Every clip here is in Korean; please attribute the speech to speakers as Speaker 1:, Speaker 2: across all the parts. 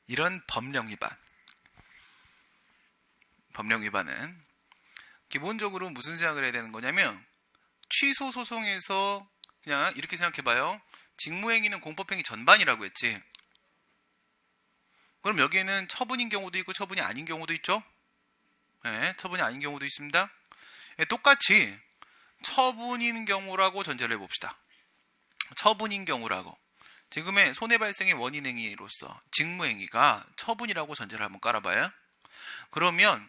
Speaker 1: 이런 법령 위반은 기본적으로 무슨 생각을 해야 되는 거냐면, 취소 소송에서 그냥 이렇게 생각해봐요. 직무행위는 공법행위 전반이라고 했지. 그럼 여기에는 처분인 경우도 있고 처분이 아닌 경우도 있죠. 네, 처분이 아닌 경우도 있습니다. 네, 똑같이 처분인 경우라고 전제를 해봅시다. 처분인 경우라고. 지금의 손해발생의 원인행위로서 직무행위가 처분이라고 전제를 한번 깔아봐요. 그러면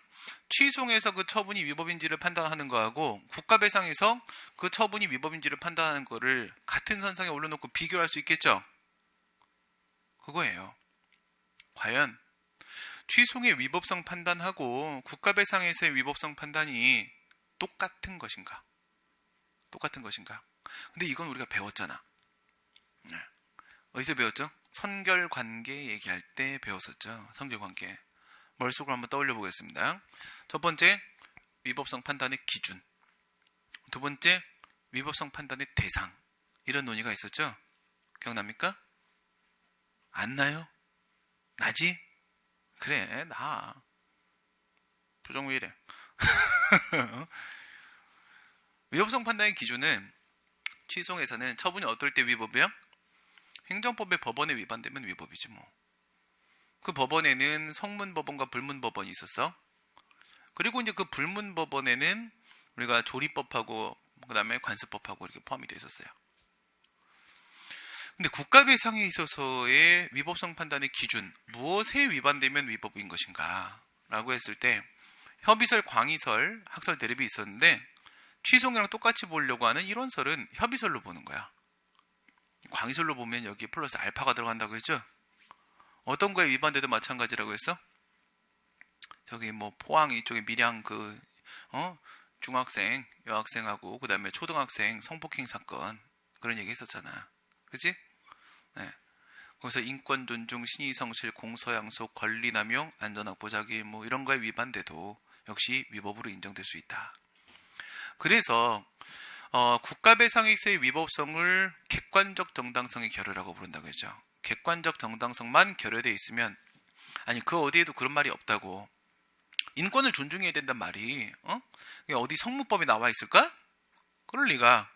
Speaker 1: 취소에서 그 처분이 위법인지를 판단하는 거하고 국가배상에서 그 처분이 위법인지를 판단하는 거를 같은 선상에 올려놓고 비교할 수 있겠죠? 그거예요. 과연 취소의 위법성 판단하고 국가배상에서의 위법성 판단이 똑같은 것인가? 근데 이건 우리가 배웠잖아. 어디서 배웠죠? 선결관계 얘기할 때 배웠었죠. 선결관계. 머릿속으로 한번 떠올려 보겠습니다. 첫 번째, 위법성 판단의 기준. 두 번째, 위법성 판단의 대상. 이런 논의가 있었죠? 기억납니까? 안 나요? 나지? 그래, 나. 표정 왜 이래? 위법성 판단의 기준은 취소에서는 처분이 어떨 때 위법이야? 행정법의 법원에 위반되면 위법이지 뭐. 그 법원에는 성문법원과 불문법원이 있었어. 그리고 이제 그 불문법원에는 우리가 조리법하고 그 다음에 관습법하고 이렇게 포함이 되어 있었어요. 근데 국가배상에 있어서의 위법성 판단의 기준, 무엇에 위반되면 위법인 것인가 라고 했을 때 협의설, 광의설, 학설, 대립이 있었는데 취소랑 똑같이 보려고 하는 이론설은 협의설로 보는 거야. 광의설로 보면 여기 플러스 알파가 들어간다고 했죠? 어떤 거에 위반돼도 마찬가지라고 했어? 저기 뭐 포항 이쪽에 밀양 중학생, 여학생하고 그 다음에 초등학생 성폭행 사건 그런 얘기 했었잖아. 그치? 네. 거기서 인권 존중, 신의 성실, 공서양속, 권리 남용, 안전확보 자기 뭐 이런 거에 위반돼도 역시 위법으로 인정될 수 있다. 그래서 국가배상에서의 위법성을 객관적 정당성의 결여라고 부른다고 했죠. 객관적 정당성만 결여되어 있으면, 아니 그 어디에도 그런 말이 없다고. 인권을 존중해야 된단 말이 어디 성문법에 나와 있을까? 그럴 리가.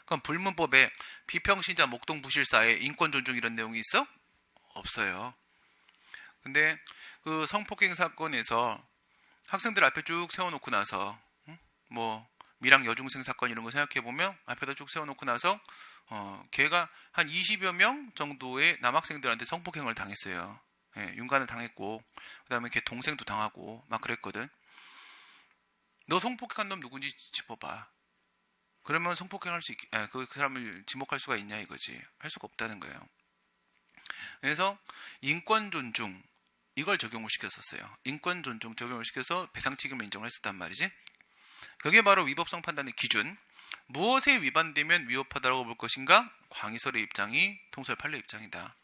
Speaker 1: 그럼 불문법에 비평신자 목동부실사에 인권 존중 이런 내용이 있어? 없어요. 근데 그 성폭행 사건에서 학생들 앞에 쭉 세워놓고 나서 뭐 밀양 여중생 사건 이런 거 생각해보면 앞에다 쭉 세워놓고 나서 걔가 한 20여 명 정도의 남학생들한테 성폭행을 당했어요. 예, 윤관을 당했고 그 다음에 걔 동생도 당하고 막 그랬거든. 너 성폭행한 놈 누군지 짚어봐. 그러면 성폭행할 수 그 사람을 지목할 수가 있냐 이거지. 할 수가 없다는 거예요. 그래서 인권 존중 이걸 적용을 시켰었어요. 인권 존중 적용을 시켜서 배상 책임을 인정을 했었단 말이지. 그게 바로 위법성 판단의 기준. 무엇에 위반되면 위법하다고 볼 것인가? 광의설의 입장이 통설 판례 입장이다.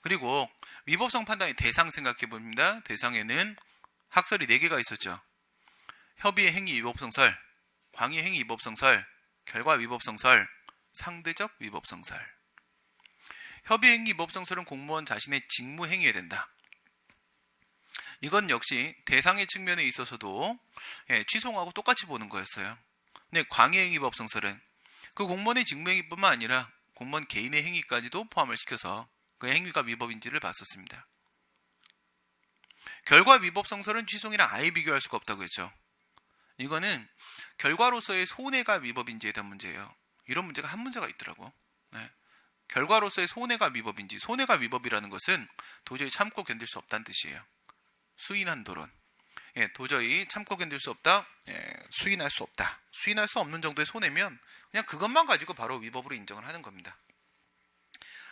Speaker 1: 그리고 위법성 판단의 대상 생각해 봅니다. 대상에는 학설이 4개가 있었죠. 협의의 행위 위법성설, 광의 행위 위법성설, 결과 위법성설, 상대적 위법성설. 협의 행위 위법성설은 공무원 자신의 직무 행위에 된다. 이건 역시 대상의 측면에 있어서도 취소하고 똑같이 보는 거였어요. 근데 광의 행위 위법성설은 그 공무원의 직무 행위뿐만 아니라 공무원 개인의 행위까지도 포함을 시켜서 그 행위가 위법인지를 봤었습니다. 결과 위법성설은 취소이랑 아예 비교할 수가 없다고 했죠. 이거는 결과로서의 손해가 위법인지에 대한 문제예요. 이런 문제가 한 문제가 있더라고. 네. 결과로서의 손해가 위법인지, 손해가 위법이라는 것은 도저히 참고 견딜 수 없다는 뜻이에요. 수인한 도론. 도저히 참고 견딜 수 없다. 수인할 수 없다. 수인할 수 없는 정도의 손해면 그냥 그것만 가지고 바로 위법으로 인정을 하는 겁니다.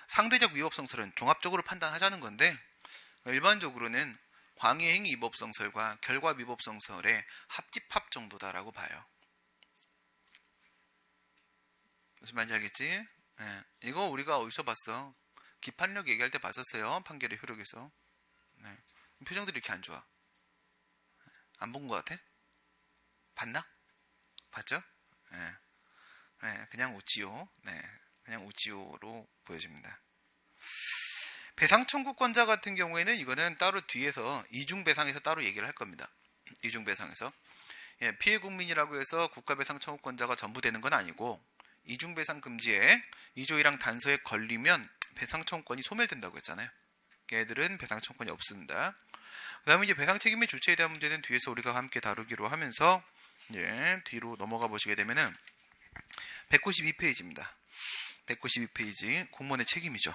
Speaker 1: 상대적 위법성설은 종합적으로 판단하자는 건데 일반적으로는 광의 행위 위법성설과 결과 위법성설의 합집합 정도다라고 봐요. 무슨 말인지 알겠지? 이거 우리가 어디서 봤어? 기판력 얘기할 때 봤었어요. 판결의 효력에서. 표정들이 이렇게 안 좋아. 안 본 것 같아? 봤나? 봤죠? 그냥 우찌요. 그냥 우찌요로 보여집니다. 배상 청구권자 같은 경우에는 이거는 따로 뒤에서 이중배상에서 따로 얘기를 할 겁니다. 이중배상에서. 예, 피해 국민이라고 해서 국가배상 청구권자가 전부 되는 건 아니고 이중배상 금지에 2조 1항 단서에 걸리면 배상 청구권이 소멸된다고 했잖아요. 걔들은 배상 청구권이 없습니다. 그 다음에 이제 배상 책임의 주체에 대한 문제는 뒤에서 우리가 함께 다루기로 하면서 뒤로 넘어가 보시게 되면은 192페이지입니다. 192페이지 공무원의 책임이죠.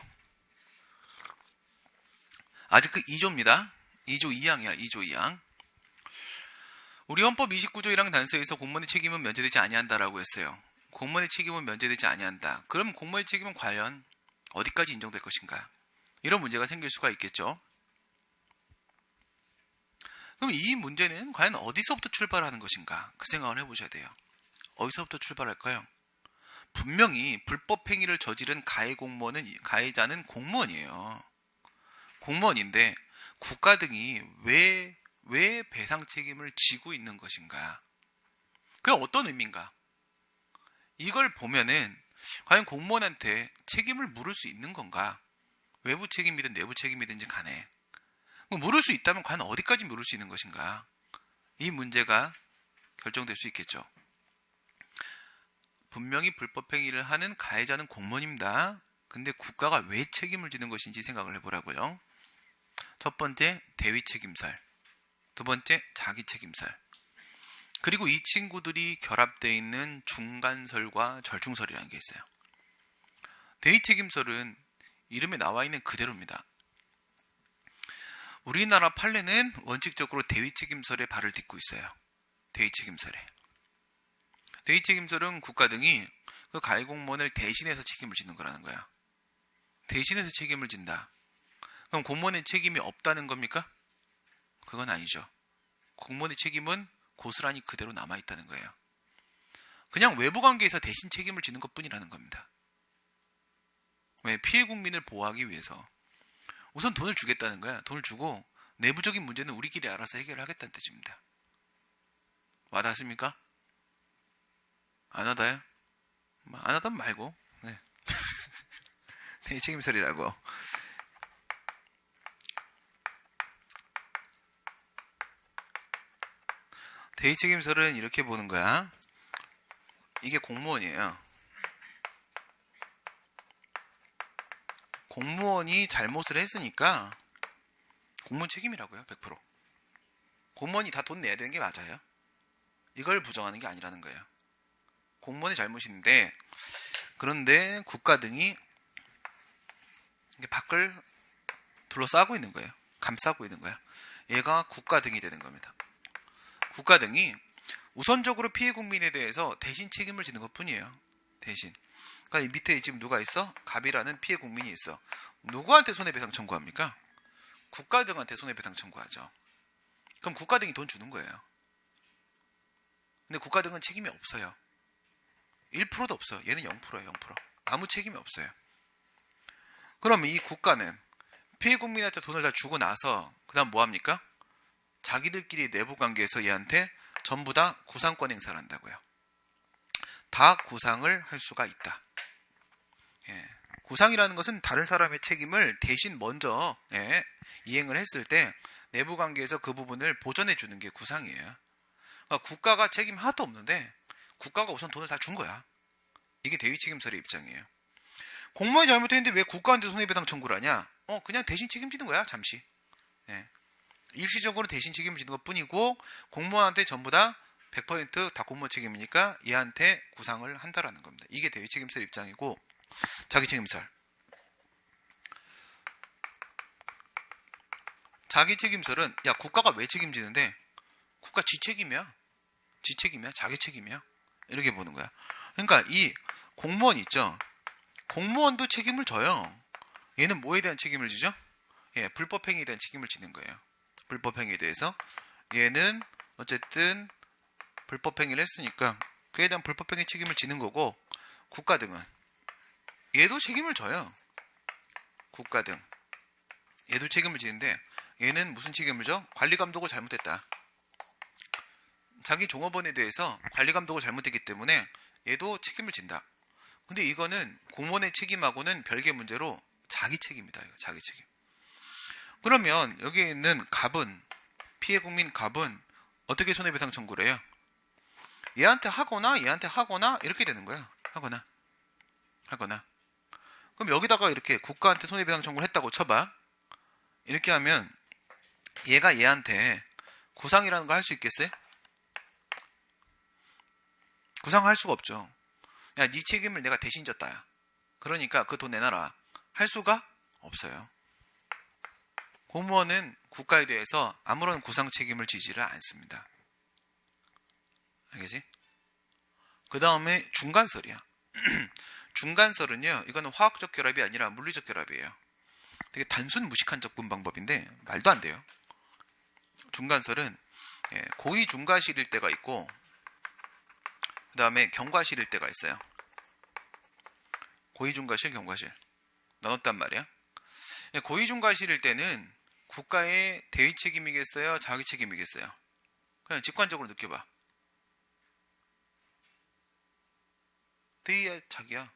Speaker 1: 아직 그 2조입니다. 2조 2항이야. 2조 2항. 우리 헌법 29조 1항 단서에서 공무원의 책임은 면제되지 아니한다라고 했어요. 공무원의 책임은 면제되지 아니한다. 그럼 공무원의 책임은 과연 어디까지 인정될 것인가? 이런 문제가 생길 수가 있겠죠. 그럼 이 문제는 과연 어디서부터 출발하는 것인가? 그 생각을 해보셔야 돼요. 어디서부터 출발할까요? 분명히 불법 행위를 저지른 가해자는 공무원이에요. 공무원인데 국가 등이 왜 배상 책임을 지고 있는 것인가? 그게 어떤 의미인가? 이걸 보면은 과연 공무원한테 책임을 물을 수 있는 건가? 외부 책임이든 내부 책임이든지 간에 물을 수 있다면 과연 어디까지 물을 수 있는 것인가? 이 문제가 결정될 수 있겠죠. 분명히 불법 행위를 하는 가해자는 공무원입니다. 근데 국가가 왜 책임을 지는 것인지 생각을 해보라고요. 첫 번째, 대위 책임설. 두 번째, 자기 책임설. 그리고 이 친구들이 결합되어 있는 중간설과 절충설이라는 게 있어요. 대위 책임설은 이름에 나와 있는 그대로입니다. 우리나라 판례는 원칙적으로 대위 책임설에 발을 딛고 있어요. 대위 책임설에. 대위 책임설은 국가 등이 그 가해 공무원을 대신해서 책임을 지는 거라는 거야. 대신해서 책임을 진다. 그럼 공무원의 책임이 없다는 겁니까? 그건 아니죠. 공무원의 책임은 고스란히 그대로 남아있다는 거예요. 그냥 외부 관계에서 대신 책임을 지는 것뿐이라는 겁니다. 왜? 피해 국민을 보호하기 위해서. 우선 돈을 주겠다는 거야. 돈을 주고 내부적인 문제는 우리끼리 알아서 해결을 하겠다는 뜻입니다. 와닿습니까? 안 와닿아요? 안 와닿으면 말고. 네. 대위 책임설이라고. 대위 책임설은 이렇게 보는 거야. 이게 공무원이에요. 공무원이 잘못을 했으니까 공무원 책임이라고요. 100%. 공무원이 다 돈 내야 되는 게 맞아요. 이걸 부정하는 게 아니라는 거예요. 공무원의 잘못인데, 그런데 국가 등이 밖을 둘러싸고 있는 거예요. 감싸고 있는 거야. 얘가 국가 등이 되는 겁니다. 국가 등이 우선적으로 피해 국민에 대해서 대신 책임을 지는 것 뿐이에요. 대신. 그러니까 이 밑에 지금 누가 있어? 갑이라는 피해 국민이 있어. 누구한테 손해배상 청구합니까? 국가 등한테 손해배상 청구하죠. 그럼 국가 등이 돈 주는 거예요. 근데 국가 등은 책임이 없어요. 1%도 없어. 얘는 0%예요. 0%. 아무 책임이 없어요. 그러면 이 국가는 피해 국민한테 돈을 다 주고 나서 그 다음 뭐 합니까? 자기들끼리 내부 관계에서 얘한테 전부 다 구상권 행사를 한다고요. 다 구상을 할 수가 있다. 예. 구상이라는 것은 다른 사람의 책임을 대신 먼저 이행을 했을 때 내부 관계에서 그 부분을 보전해 주는 게 구상이에요. 그러니까 국가가 책임 하나도 없는데 국가가 우선 돈을 다 준 거야. 이게 대위 책임설의 입장이에요. 공무원이 잘못했는데 왜 국가한테 손해배상 청구를 하냐? 그냥 대신 책임지는 거야. 잠시. 예. 일시적으로 대신 책임을 지는 것 뿐이고 공무원한테 전부 다 100% 공무원 책임이니까 얘한테 구상을 한다라는 겁니다. 이게 대위 책임설 입장이고, 자기 책임설. 자기 책임설은 야 국가가 왜 책임지는데 국가 지 책임이야. 지 책임이야. 자기 책임이야. 이렇게 보는 거야. 그러니까 이 공무원 있죠. 공무원도 책임을 져요. 얘는 뭐에 대한 책임을 지죠? 예, 불법행위에 대한 책임을 지는 거예요. 불법행위에 대해서. 얘는 어쨌든 불법행위를 했으니까 그에 대한 불법행위 책임을 지는 거고, 국가 등은 얘도 책임을 져요. 국가 등. 얘도 책임을 지는데 얘는 무슨 책임을 져? 관리감독을 잘못했다. 자기 종업원에 대해서 관리감독을 잘못했기 때문에 얘도 책임을 진다. 근데 이거는 공무원의 책임하고는 별개 문제로 자기 책임이다. 자기 책임. 그러면 여기 있는 갑은, 피해 국민 갑은 어떻게 손해배상 청구를 해요? 얘한테 하거나 얘한테 하거나 이렇게 되는 거야. 하거나. 그럼 여기다가 이렇게 국가한테 손해배상 청구를 했다고 쳐봐. 이렇게 하면 얘가 얘한테 구상이라는 거 할 수 있겠어요? 구상할 수가 없죠. 야, 네 책임을 내가 대신 졌다. 그러니까 그 돈 내놔라. 할 수가 없어요. 공무원은 국가에 대해서 아무런 구상 책임을 지지를 않습니다. 알겠지? 그 다음에 중간설이야. 중간설은요, 이거는 화학적 결합이 아니라 물리적 결합이에요. 되게 단순 무식한 접근 방법인데 말도 안 돼요. 중간설은 고의 중과실일 때가 있고, 그 다음에 경과실일 때가 있어요. 고의 중과실, 경과실 나눴단 말이야. 고의 중과실일 때는 국가의 대위 책임이겠어요? 자기 책임이겠어요? 그냥 직관적으로 느껴봐. 대위야, 자기야.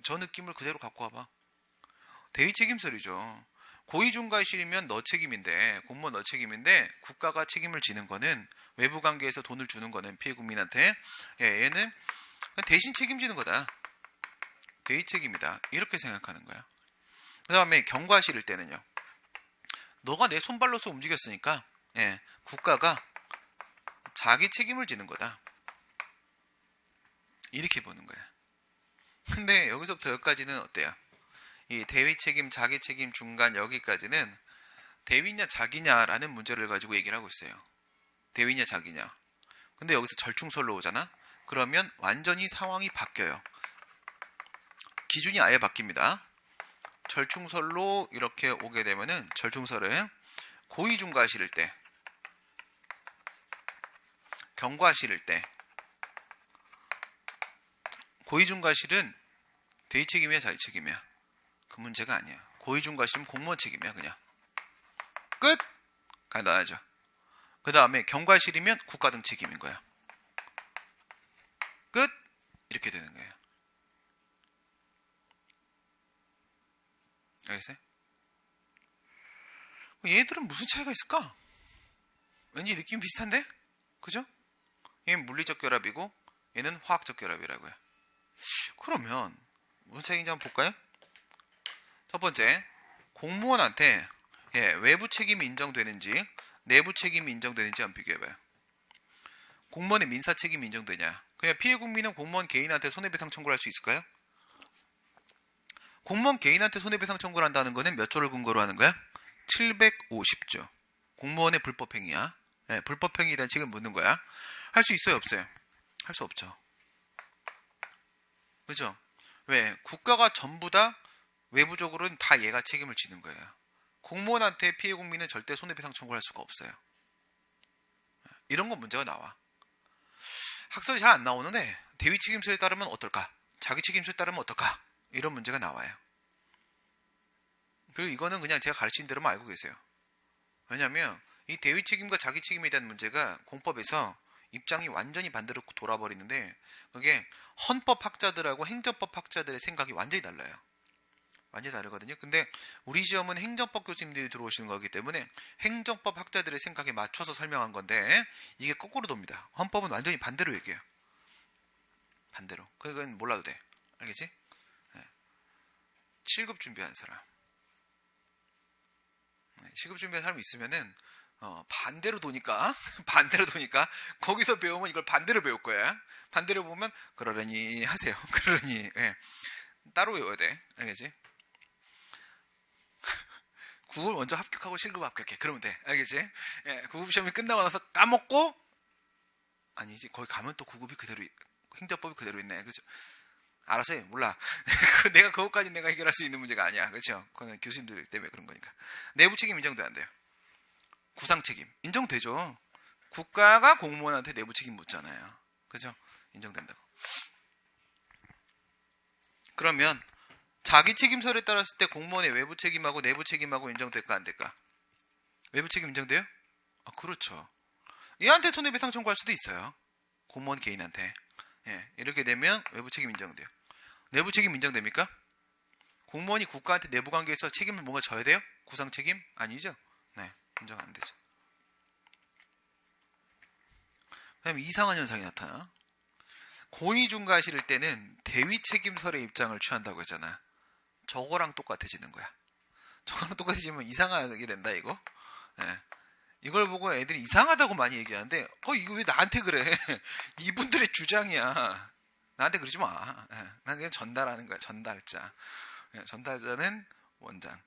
Speaker 1: 저 느낌을 그대로 갖고 와봐. 대위 책임설이죠. 고의 중과실이면 너 책임인데, 공무원 너 책임인데, 국가가 책임을 지는 거는, 외부 관계에서 돈을 주는 거는 피해 국민한테, 얘는 대신 책임지는 거다. 대위 책임이다. 이렇게 생각하는 거야. 그 다음에 경과실일 때는요, 너가 내 손발로서 움직였으니까 국가가 자기 책임을 지는 거다. 이렇게 보는 거야. 근데 여기서부터 여기까지는 어때요? 이 대위 책임, 자기 책임 중간 여기까지는 대위냐 자기냐라는 문제를 가지고 얘기를 하고 있어요. 대위냐 자기냐. 근데 여기서 절충설로 오잖아? 그러면 완전히 상황이 바뀌어요. 기준이 아예 바뀝니다. 절충설로 이렇게 오게 되면은, 절충설은 고의 중과실일 때, 경과실일 때, 고의 중과실은 대위 책임이야, 자기 책임이야? 그 문제가 아니야. 고의 중과실은 공무원 책임이야, 그냥. 끝! 간단하죠. 그 다음에 경과실이면 국가 등 책임인 거야. 끝! 이렇게 되는 거예요. 알겠어요? 얘들은 무슨 차이가 있을까? 왠지 느낌 비슷한데? 그죠? 얘는 물리적 결합이고 얘는 화학적 결합이라고요. 그러면 무슨 차이인지 한번 볼까요? 첫 번째, 공무원한테 외부 책임이 인정되는지 내부 책임이 인정되는지 한번 비교해봐요. 공무원의 민사 책임이 인정되냐? 그냥 피해 국민은 공무원 개인한테 손해배상 청구를 할 수 있을까요? 공무원 개인한테 손해배상 청구를 한다는 거는 몇 조를 근거로 하는 거야? 750조. 공무원의 불법행위야. 불법행위에 대한 책임을 묻는 거야. 할 수 있어요, 없어요? 할 수 없죠. 그죠? 왜? 국가가 전부 다 외부적으로는 다 얘가 책임을 지는 거예요. 공무원한테 피해 국민은 절대 손해배상 청구를 할 수가 없어요. 이런 건 문제가 나와. 학설이 잘 안 나오는데 대위 책임서에 따르면 어떨까? 자기 책임서에 따르면 어떨까? 이런 문제가 나와요. 그리고 이거는 그냥 제가 가르친 대로만 알고 계세요. 왜냐하면 이 대위 책임과 자기 책임에 대한 문제가 공법에서 입장이 완전히 반대로 돌아버리는데, 그게 헌법학자들하고 행정법학자들의 생각이 완전히 달라요. 완전히 다르거든요. 근데 우리 시험은 행정법 교수님들이 들어오시는 거기 때문에 행정법 학자들의 생각에 맞춰서 설명한 건데, 이게 거꾸로 돕니다. 헌법은 완전히 반대로 얘기해요. 반대로. 그건 몰라도 돼. 알겠지? 7급 준비한 사람. 7급 준비한 사람이 있으면은 반대로 도니까 거기서 배우면 이걸 반대로 배울 거야. 반대로 보면 그러려니 하세요. 그러려니 따로 외워야 돼. 알겠지? 9급 먼저 합격하고 7급 합격해. 그러면 돼. 알겠지? 9급 시험이 끝나고 나서 까먹고, 아니지, 거기 가면 또 9급이 그대로, 행정법이 그대로 있네. 그죠? 알아서 해. 몰라. 내가 그것까지 내가 해결할 수 있는 문제가 아니야. 그렇죠? 그건 교수님들 때문에 그런 거니까. 내부 책임 인정도 안 돼요. 구상 책임 인정되죠. 국가가 공무원한테 내부 책임 묻잖아요. 그죠? 인정된다고. 그러면 자기 책임서를 따랐을 때 공무원의 외부 책임하고 내부 책임하고 인정될까 안 될까? 외부 책임 인정돼요? 그렇죠. 얘한테 손해배상 청구할 수도 있어요. 공무원 개인한테. 이렇게 되면 외부 책임 인정돼요. 내부 책임 인정됩니까? 공무원이 국가한테 내부 관계에서 책임을 뭔가 져야 돼요? 구상 책임? 아니죠. 네, 인정 안 되죠. 그다음에 이상한 현상이 나타나. 고의중과 실일 때는 대위 책임설의 입장을 취한다고 했잖아. 저거랑 똑같아지는 거야. 저거랑 똑같아지면 이상하게 된다 이거. 네. 이걸 보고 애들이 이상하다고 많이 얘기하는데 이거 왜 나한테 그래. 이분들의 주장이야. 나한테 그러지 마. 네. 난 그냥 전달하는 거야. 전달자. 네. 전달자는 원장.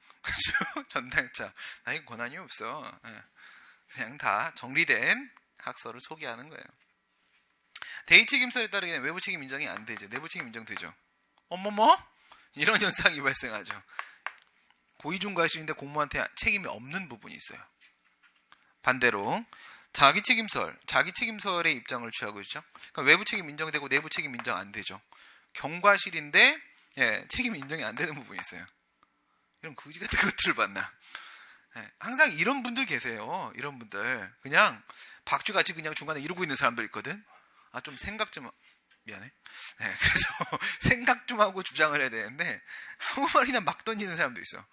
Speaker 1: 전달자. 나에게 권한이 없어. 네. 그냥 다 정리된 학설을 소개하는 거예요. 대위 책임설에 따르게 외부 책임 인정이 안 되죠. 내부 책임 인정되죠. 어머머? 이런 현상이 발생하죠. 고의중과실인데 공무원한테 책임이 없는 부분이 있어요. 반대로 자기 책임설의 입장을 취하고 있죠. 그러니까 외부 책임 인정되고 내부 책임 인정 안 되죠. 경과실인데 책임 인정이 안 되는 부분이 있어요. 이런 거지 같은 것들을 봤나. 항상 이런 분들 계세요. 이런 분들 그냥 박쥐같이 그냥 중간에 이러고 있는 사람들 있거든. 좀 생각 좀 미안해. 그래서 생각 좀 하고 주장을 해야 되는데 아무 말이나 막 던지는 사람도 있어.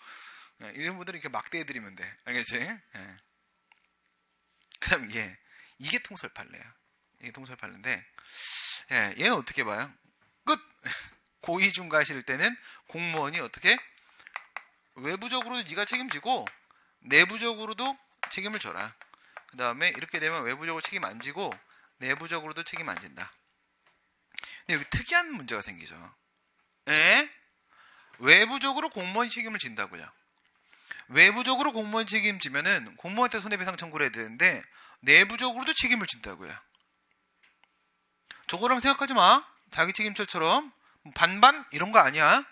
Speaker 1: 이런 분들은 이렇게 막 대해드리면 돼. 알겠지? 그다음 이게 통설팔레야. 이게 통설팔레인데 얘는 어떻게 봐요? 끝. 고의중과실 때는 공무원이 어떻게 외부적으로도 네가 책임지고 내부적으로도 책임을 져라. 그 다음에 이렇게 되면 외부적으로 책임 안 지고 내부적으로도 책임 안 진다. 근데 여기 특이한 문제가 생기죠. 외부적으로 공무원이 책임을 진다고요. 외부적으로 공무원이 책임지면은 공무원한테 손해배상 청구를 해야 되는데 내부적으로도 책임을 진다고요. 저거랑 생각하지 마. 자기 책임설처럼 반반 이런 거 아니야.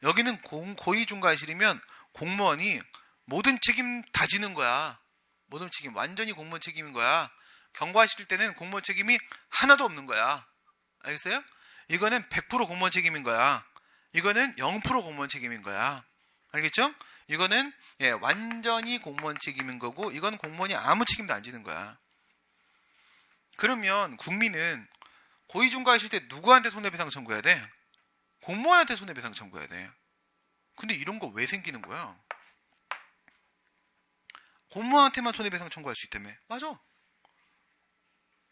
Speaker 1: 여기는 고의중과실이면 공무원이 모든 책임 다 지는 거야. 모든 책임 완전히 공무원 책임인 거야. 경과실 때는 공무원 책임이 하나도 없는 거야. 알겠어요? 이거는 100% 공무원 책임인 거야. 이거는 0% 공무원 책임인 거야. 알겠죠? 이거는 완전히 공무원 책임인 거고 이건 공무원이 아무 책임도 안 지는 거야. 그러면 국민은 고의중과실 때 누구한테 손해배상 청구해야 돼? 공무원한테 손해배상 청구해야 돼. 근데 이런 거 왜 생기는 거야? 공무원한테만 손해배상 청구할 수 있다며. 맞아.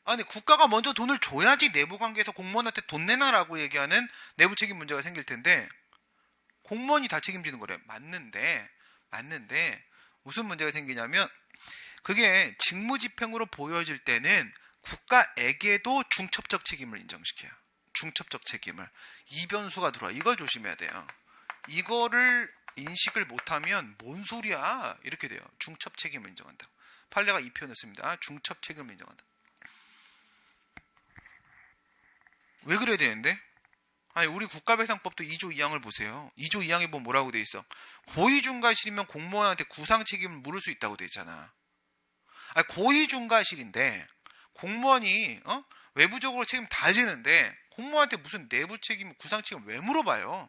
Speaker 1: 아니 국가가 먼저 돈을 줘야지 내부관계에서 공무원한테 돈 내놔라고 얘기하는 내부 책임 문제가 생길 텐데 공무원이 다 책임지는 거래. 맞는데 무슨 문제가 생기냐면 그게 직무집행으로 보여질 때는 국가에게도 중첩적 책임을 인정시켜요. 중첩적 책임을. 이변수가 들어와. 이걸 조심해야 돼요. 이거를 인식을 못하면 뭔 소리야 이렇게 돼요. 중첩 책임을 인정한다. 판례가 이 표현을 씁니다. 중첩 책임을 인정한다. 왜 그래야 되는데? 아니 우리 국가배상법도 2조 2항을 보세요. 2조 2항에 보면 뭐라고 돼 있어? 고의중과실이면 공무원한테 구상 책임을 물을 수 있다고 돼 있잖아. 아니 고의중과실인데 공무원이 외부적으로 책임 다 지는데 공무원한테 무슨 내부 책임, 구상 책임 왜 물어봐요?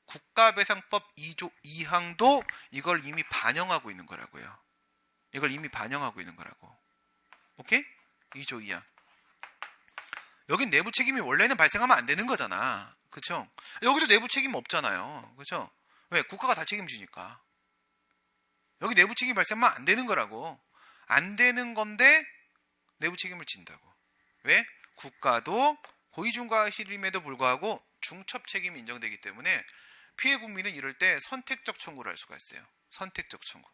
Speaker 1: 국가배상법 2조 2항도 이걸 이미 반영하고 있는 거라고요. 이걸 이미 반영하고 있는 거라고. 오케이? 2조 2항. 여긴 내부 책임이 원래는 발생하면 안 되는 거잖아. 그쵸? 여기도 내부 책임 없잖아요. 그쵸? 왜? 국가가 다 책임지니까. 여기 내부 책임 발생하면 안 되는 거라고. 안 되는 건데 내부 책임을 진다고. 왜? 국가도 고의중과실임에도 불구하고 중첩 책임이 인정되기 때문에 피해 국민은 이럴 때 선택적 청구를 할 수가 있어요. 선택적 청구.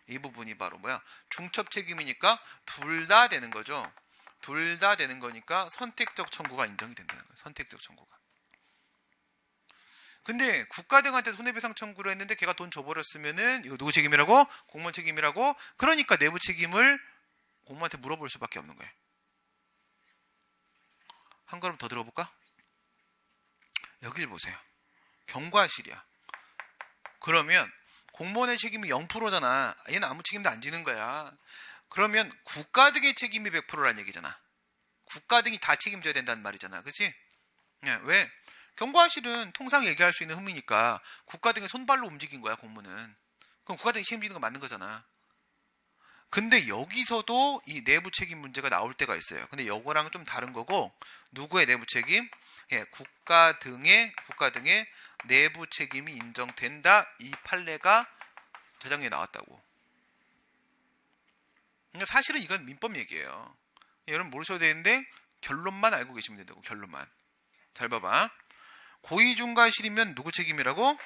Speaker 1: 이 부분이 바로 뭐야? 중첩 책임이니까 둘 다 되는 거죠. 둘 다 되는 거니까 선택적 청구가 인정이 된다는 거예요. 선택적 청구가. 근데 국가 등한테 손해배상 청구를 했는데 걔가 돈 줘버렸으면은 이거 누구 책임이라고? 공무원 책임이라고? 그러니까 내부 책임을 공무원한테 물어볼 수밖에 없는 거예요. 한 걸음 더 들어볼까? 여길 보세요. 경과실이야. 그러면 공무원의 책임이 0%잖아. 얘는 아무 책임도 안 지는 거야. 그러면 국가 등의 책임이 100%란 얘기잖아. 국가 등이 다 책임져야 된다는 말이잖아. 그치? 왜? 경과실은 통상 얘기할 수 있는 흠이니까 국가 등의 손발로 움직인 거야, 공무는. 그럼 국가 등이 책임지는 건 맞는 거잖아. 근데 여기서도 이 내부 책임 문제가 나올 때가 있어요. 근데 이거랑은 좀 다른 거고, 누구의 내부 책임? 국가 등의 내부 책임이 인정된다. 이 판례가 저장에 나왔다고. 사실은 이건 민법 얘기예요. 여러분 모르셔도 되는데 결론만 알고 계시면 된다고. 결론만. 잘 봐봐. 고의중과실이면 누구 책임이라고?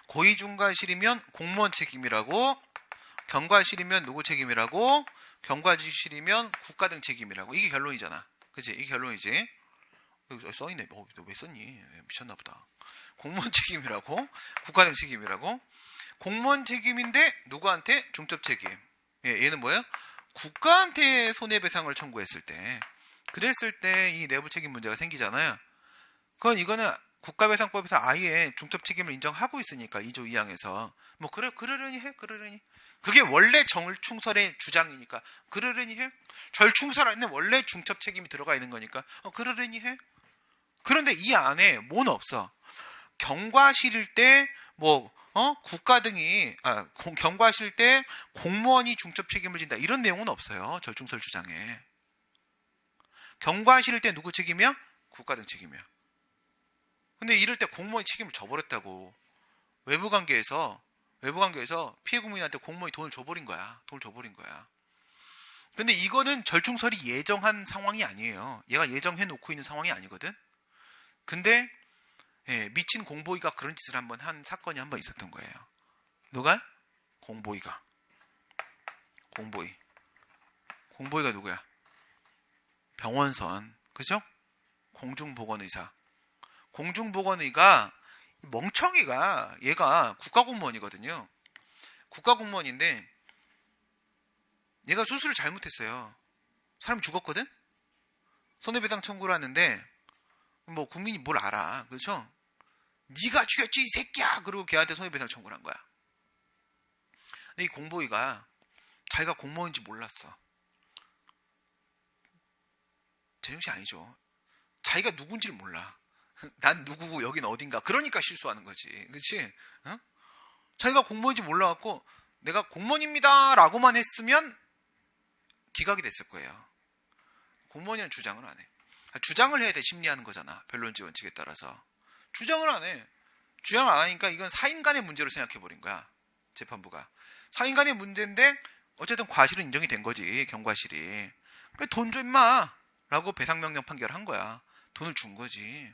Speaker 1: 고의중과실이면 공무원 책임이라고. 경과실이면 누구 책임이라고? 경과실이면 국가 등 책임이라고. 이게 결론이잖아. 그치? 이게 결론이지. 써있네. 너 왜 썼니? 미쳤나 보다. 공무원 책임이라고. 국가 등 책임이라고. 공무원 책임인데 누구한테? 중첩 책임. 얘는 뭐예요? 국가한테 손해배상을 청구했을 때, 그랬을 때 이 내부 책임 문제가 생기잖아요. 이거는 국가배상법에서 아예 중첩 책임을 인정하고 있으니까 2조 2항에서 뭐 그러려니 해. 그러려니. 그게 원래 절충설의 주장이니까 그러려니 해. 절충설 안에 원래 중첩 책임이 들어가 있는 거니까 그러려니 해. 그런데 이 안에 뭐는 없어. 경과실일 때 국가 등이 경과실 때 공무원이 중첩 책임을 진다 이런 내용은 없어요. 절충설 주장에. 경과실일 때 누구 책임이야? 국가 등 책임이야. 근데 이럴 때 공무원이 책임을 져버렸다고. 외부관계에서 피해 국민한테 공무원이 돈을 줘버린 거야. 근데 이거는 절충설이 예정한 상황이 아니에요. 얘가 예정해 놓고 있는 상황이 아니거든. 근데 미친 공보이가 그런 짓을 한번 한 사건이 한번 있었던 거예요. 누가? 공보이가 누구야? 병원선. 그죠? 공중보건의사. 공중보건의가 멍청이가 얘가 국가공무원이거든요. 국가공무원인데 얘가 수술을 잘못했어요. 사람이 죽었거든? 손해배상 청구를 하는데 뭐 국민이 뭘 알아. 그렇죠? 네가 죽였지 이 새끼야. 그리고 걔한테 손해배상 청구를 한 거야. 근데 이 공보이가 자기가 공무원인지 몰랐어. 제정신 아니죠. 자기가 누군지를 몰라. 난 누구고 여긴 어딘가. 그러니까 실수하는 거지. 그렇지? 어? 자기가 공무원인지 몰라갖고 내가 공무원입니다 라고만 했으면 기각이 됐을 거예요. 공무원이라는 주장을 안 해. 주장을 해야 돼. 심리하는 거잖아. 변론지 원칙에 따라서. 주장을 안 해. 주장을 안 하니까 이건 사인 간의 문제로 생각해버린 거야. 재판부가. 사인 간의 문제인데 어쨌든 과실은 인정이 된 거지. 경과실이. 그래 돈 줘 임마 라고 배상명령 판결한 거야. 돈을 준 거지.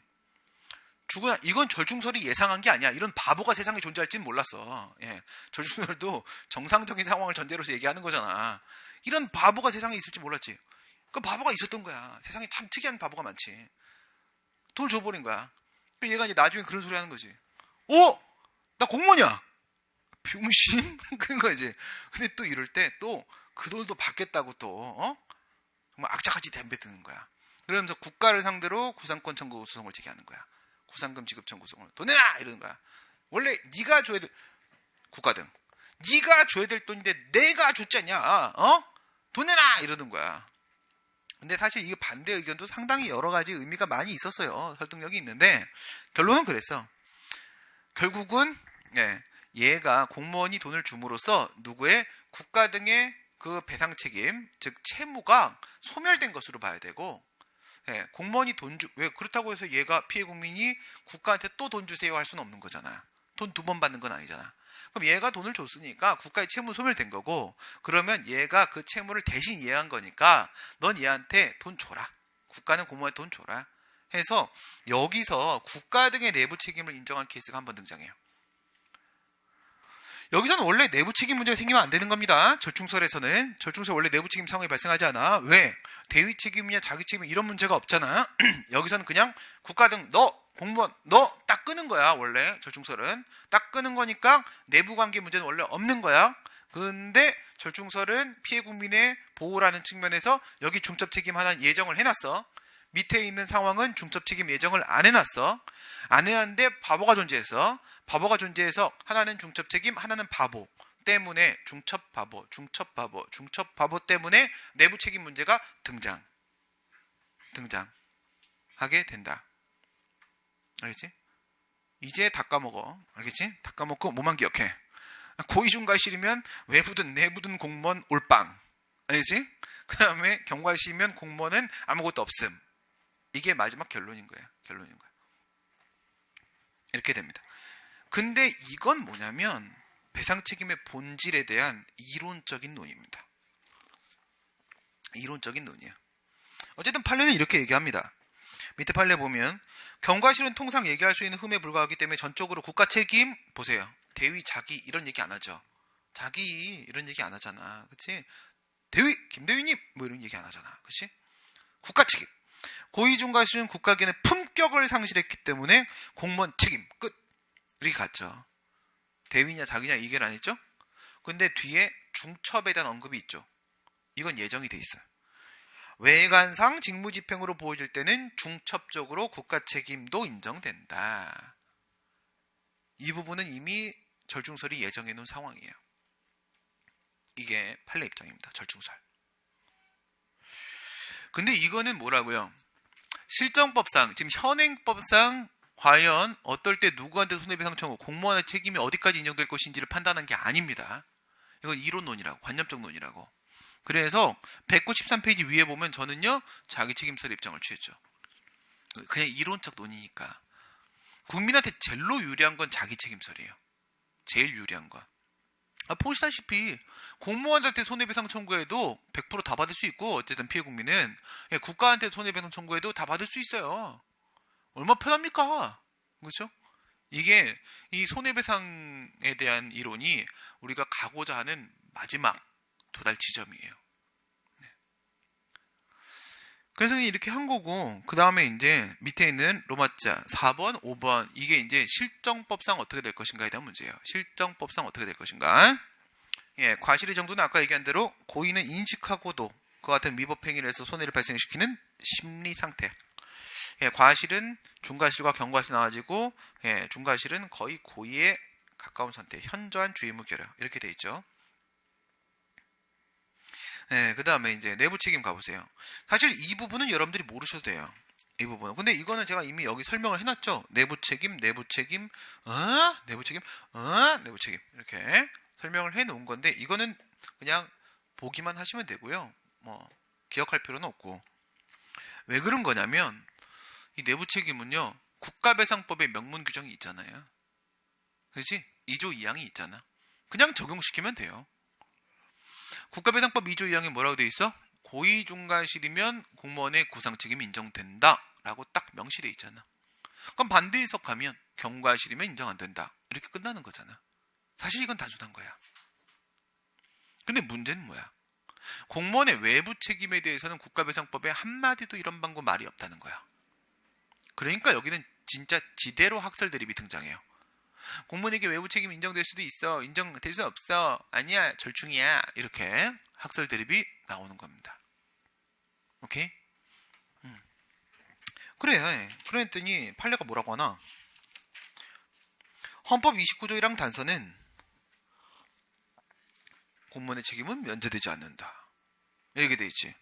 Speaker 1: 이건 절충설이 예상한 게 아니야. 이런 바보가 세상에 존재할지는 몰랐어. 절충설도 정상적인 상황을 전제로 해서 얘기하는 거잖아. 이런 바보가 세상에 있을지 몰랐지. 그 바보가 있었던 거야. 세상에 참 특이한 바보가 많지. 돈을 줘버린 거야. 얘가 이제 나중에 그런 소리 하는 거지. 나 공무원이야. 병신? 그런 거지. 근데 또 이럴 때 또 그 돈도 받겠다고 또 정말 악착같이 덤벼드는 거야. 그러면서 국가를 상대로 구상권 청구 소송을 제기하는 거야. 구상금 지급 청구 소송을. 돈 내놔! 이러는 거야. 원래 네가 줘야 될 국가 등 네가 줘야 될 돈인데 내가 줬지 않냐? 돈 내놔! 이러는 거야. 근데 사실 이 반대 의견도 상당히 여러 가지 의미가 많이 있었어요. 설득력이 있는데 결론은 그랬어. 결국은 얘가 공무원이 돈을 줌으로써 누구의 국가 등의 그 배상 책임, 즉 채무가 소멸된 것으로 봐야 되고, 공무원이 왜 그렇다고 해서 얘가 피해 국민이 국가한테 또 돈 주세요 할 수는 없는 거잖아. 돈 2번 받는 건 아니잖아. 그럼 얘가 돈을 줬으니까 국가의 채무 소멸된 거고, 그러면 얘가 그 채무를 대신 이해한 거니까 넌 얘한테 돈 줘라. 국가는 공무원한테 돈 줘라. 해서 여기서 국가 등의 내부 책임을 인정한 케이스가 한번 등장해요. 여기서는 원래 내부 책임 문제가 생기면 안 되는 겁니다. 절충설에서는. 절충설 원래 내부 책임 상황이 발생하지 않아. 왜? 대위 책임이냐 자기 책임 이런 문제가 없잖아. 여기서는 그냥 국가 등 너 공무원 너 딱 끄는 거야. 원래 절충설은 딱 끄는 거니까 내부 관계 문제는 원래 없는 거야. 근데 절충설은 피해 국민의 보호라는 측면에서 여기 중첩 책임 하나 예정을 해놨어. 밑에 있는 상황은 중첩 책임 예정을 안 해놨어. 안 해놨는데 바보가 존재해서 하나는 중첩 책임, 하나는 바보 때문에 중첩 바보 때문에 내부 책임 문제가 등장하게 된다. 알겠지? 이제 다 까먹어. 알겠지? 다 까먹고 뭐만 기억해. 고의중과실이면 외부든 내부든 공무원 올빵. 알겠지? 그 다음에 경과실이면 공무원은 아무것도 없음. 이게 마지막 결론인 거야. 이렇게 됩니다. 근데 이건 뭐냐면 배상 책임의 본질에 대한 이론적인 논의입니다. 이론적인 논의야. 어쨌든 판례는 이렇게 얘기합니다. 밑에 판례 보면 경과실은 통상 얘기할 수 있는 흠에 불과하기 때문에 전적으로 국가 책임 보세요. 대위 자기 이런 얘기 안 하죠. 자기 이런 얘기 안 하잖아. 그치? 대위 김대위님 뭐 이런 얘기 안 하잖아. 그치? 국가 책임. 고의중과실은 국가기관의 품격을 상실했기 때문에 공무원 책임 끝. 이렇게 갔죠. 대위냐 자기냐 이견 안 했죠? 근데 뒤에 중첩에 대한 언급이 있죠. 이건 예정이 돼 있어요. 외관상 직무집행으로 보여질 때는 중첩적으로 국가 책임도 인정된다. 이 부분은 이미 절충설이 예정해 놓은 상황이에요. 이게 판례 입장입니다. 절충설. 근데 이거는 뭐라고요? 실정법상, 지금 현행법상 과연 어떨 때 누구한테 손해배상 청구, 공무원의 책임이 어디까지 인정될 것인지를 판단한 게 아닙니다. 이건 이론론이라고, 관념적 논이라고. 그래서 193페이지 위에 보면 저는요, 자기 책임설 입장을 취했죠. 그냥 이론적 논의니까. 국민한테 제일로 유리한 건 자기 책임설이에요. 제일 유리한 건. 보시다시피 공무원한테 손해배상 청구해도 100% 다 받을 수 있고, 어쨌든 피해 국민은 국가한테 손해배상 청구해도 다 받을 수 있어요. 얼마나 편합니까? 그렇죠? 이게 이 손해배상에 대한 이론이 우리가 가고자 하는 마지막 도달 지점이에요. 네. 그래서 이렇게 한 거고, 그 다음에 이제 밑에 있는 로마자 4번, 5번 이게 이제 실정법상 어떻게 될 것인가에 대한 문제예요. 실정법상 어떻게 될 것인가? 예, 과실의 정도는 아까 얘기한 대로 고의는 인식하고도 그와 같은 위법 행위를 해서 손해를 발생시키는 심리 상태. 예, 과실은 중과실과 경과실 나와지고, 예, 중과실은 거의 고의에 가까운 상태, 현저한 주의무 결여 이렇게 돼 있죠. 네, 그 다음에 이제 내부 책임 가보세요. 사실 이 부분은 여러분들이 모르셔도 돼요. 이 부분은. 근데 이거는 제가 이미 여기 설명을 해놨죠. 내부 책임, 내부 책임, 내부 책임, 내부 책임. 이렇게 설명을 해놓은 건데, 이거는 그냥 보기만 하시면 되고요. 뭐, 기억할 필요는 없고. 왜 그런 거냐면, 이 내부 책임은요, 국가배상법의 명문 규정이 있잖아요. 그렇지? 2조 2항이 있잖아. 그냥 적용시키면 돼요. 국가배상법 2조 2항에 뭐라고 돼 있어? 고의중과실이면 공무원의 구상책임이 인정된다 라고 딱 명시돼 있잖아. 그럼 반대 해석하면 경과실이면 인정 안 된다 이렇게 끝나는 거잖아. 사실 이건 단순한 거야. 근데 문제는 뭐야? 공무원의 외부 책임에 대해서는 국가배상법에 한마디도 이런 방법 말이 없다는 거야. 그러니까 여기는 진짜 지대로 학설 대립이 등장해요. 공무원에게 외부 책임이 인정될 수도 있어, 인정될 수 없어, 아니야, 절충이야, 이렇게 학설 대립이 나오는 겁니다. 오케이? 그래. 그랬더니 판례가 뭐라고 하나? 헌법 29조 1항 단서는 공무원의 책임은 면제되지 않는다. 이렇게 돼 있지.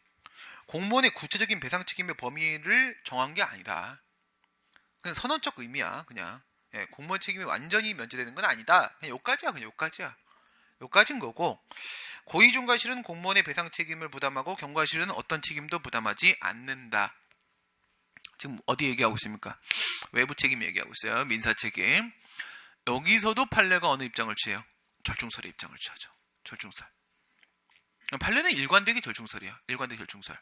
Speaker 1: 공무원의 구체적인 배상 책임의 범위를 정한 게 아니다. 그냥 선언적 의미야, 그냥. 예, 공무원 책임이 완전히 면제되는 건 아니다. 그냥 요까지야, 그냥 요까지야. 요까지인 거고, 고의중과실은 공무원의 배상 책임을 부담하고 경과실은 어떤 책임도 부담하지 않는다. 지금 어디 얘기하고 있습니까? 외부 책임 얘기하고 있어요. 민사 책임. 여기서도 판례가 어느 입장을 취해요? 절충설의 입장을 취하죠. 절충설. 판례는 일관되게 절충설이야. 일관되게 절충설.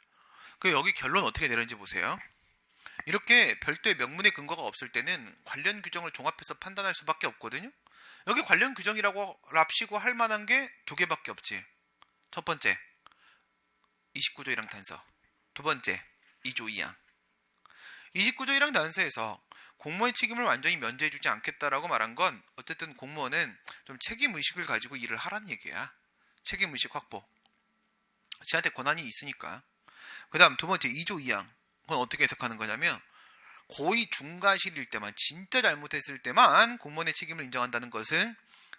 Speaker 1: 그 여기 결론 어떻게 내렸는지 보세요. 이렇게 별도의 명문의 근거가 없을 때는 관련 규정을 종합해서 판단할 수밖에 없거든요. 여기 관련 규정이라고 랍시고 할 만한 게 두 개밖에 없지. 첫 번째, 29조 1항 단서. 두 번째, 2조 2항. 29조 1항 단서에서 공무원의 책임을 완전히 면제해주지 않겠다라고 말한 건 어쨌든 공무원은 좀 책임의식을 가지고 일을 하라는 얘기야. 책임의식 확보. 지한테 권한이 있으니까. 그 다음 두 번째, 2조 2항. 그건 어떻게 해석하는 거냐면 고의 중과실일 때만, 진짜 잘못했을 때만 공무원의 책임을 인정한다는 것은,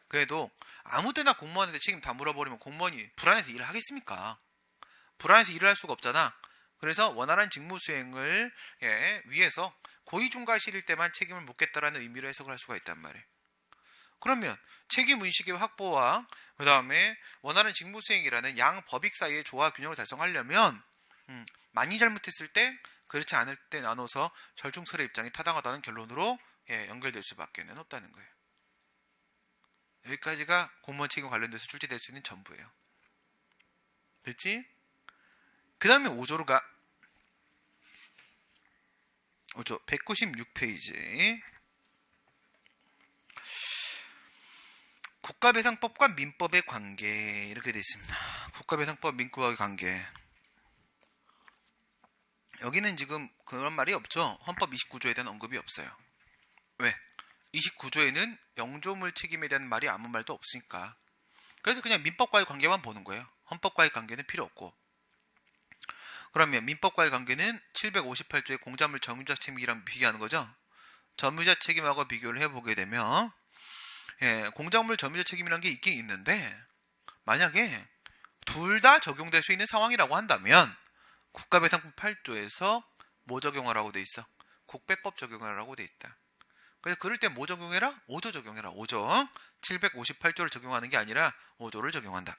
Speaker 1: 그래도 아무 때나 공무원한테 책임 다 물어버리면 공무원이 불안해서 일을 하겠습니까? 불안해서 일을 할 수가 없잖아. 그래서 원활한 직무 수행을 위해서 고의 중과실일 때만 책임을 묻겠다라는 의미로 해석을 할 수가 있단 말이에요. 그러면 책임의식의 확보와 그 다음에 원활한 직무 수행이라는 양 법익 사이의 조화 균형을 달성하려면 많이 잘못했을 때, 그렇지 않을 때 나눠서 절충설의 입장이 타당하다는 결론으로 연결될 수밖에 없다는 거예요. 여기까지가 공무원 책임 관련돼서 출제될 수 있는 전부예요. 됐지? 그 다음에 5조로 가. 5조 196페이지. 국가배상법과 민법의 관계 이렇게 되어 있습니다. 국가배상법, 민법의 관계. 여기는 지금 그런 말이 없죠. 헌법 29조에 대한 언급이 없어요. 왜? 29조에는 영조물 책임에 대한 말이 아무 말도 없으니까. 그래서 그냥 민법과의 관계만 보는 거예요. 헌법과의 관계는 필요 없고. 그러면 민법과의 관계는 758조의 공자물 점유자 책임이랑 비교하는 거죠. 점유자 책임하고 비교를 해보게 되면 공작물 점유자 책임이라는 게 있긴 있는데 만약에 둘 다 적용될 수 있는 상황이라고 한다면 국가배상법 8조에서 뭐 적용하라고 돼 있어? 국배법 적용하라고 돼 있다. 그래서 그럴 때 뭐 적용해라? 5조 적용해라. 5조. 758조를 적용하는 게 아니라 5조를 적용한다.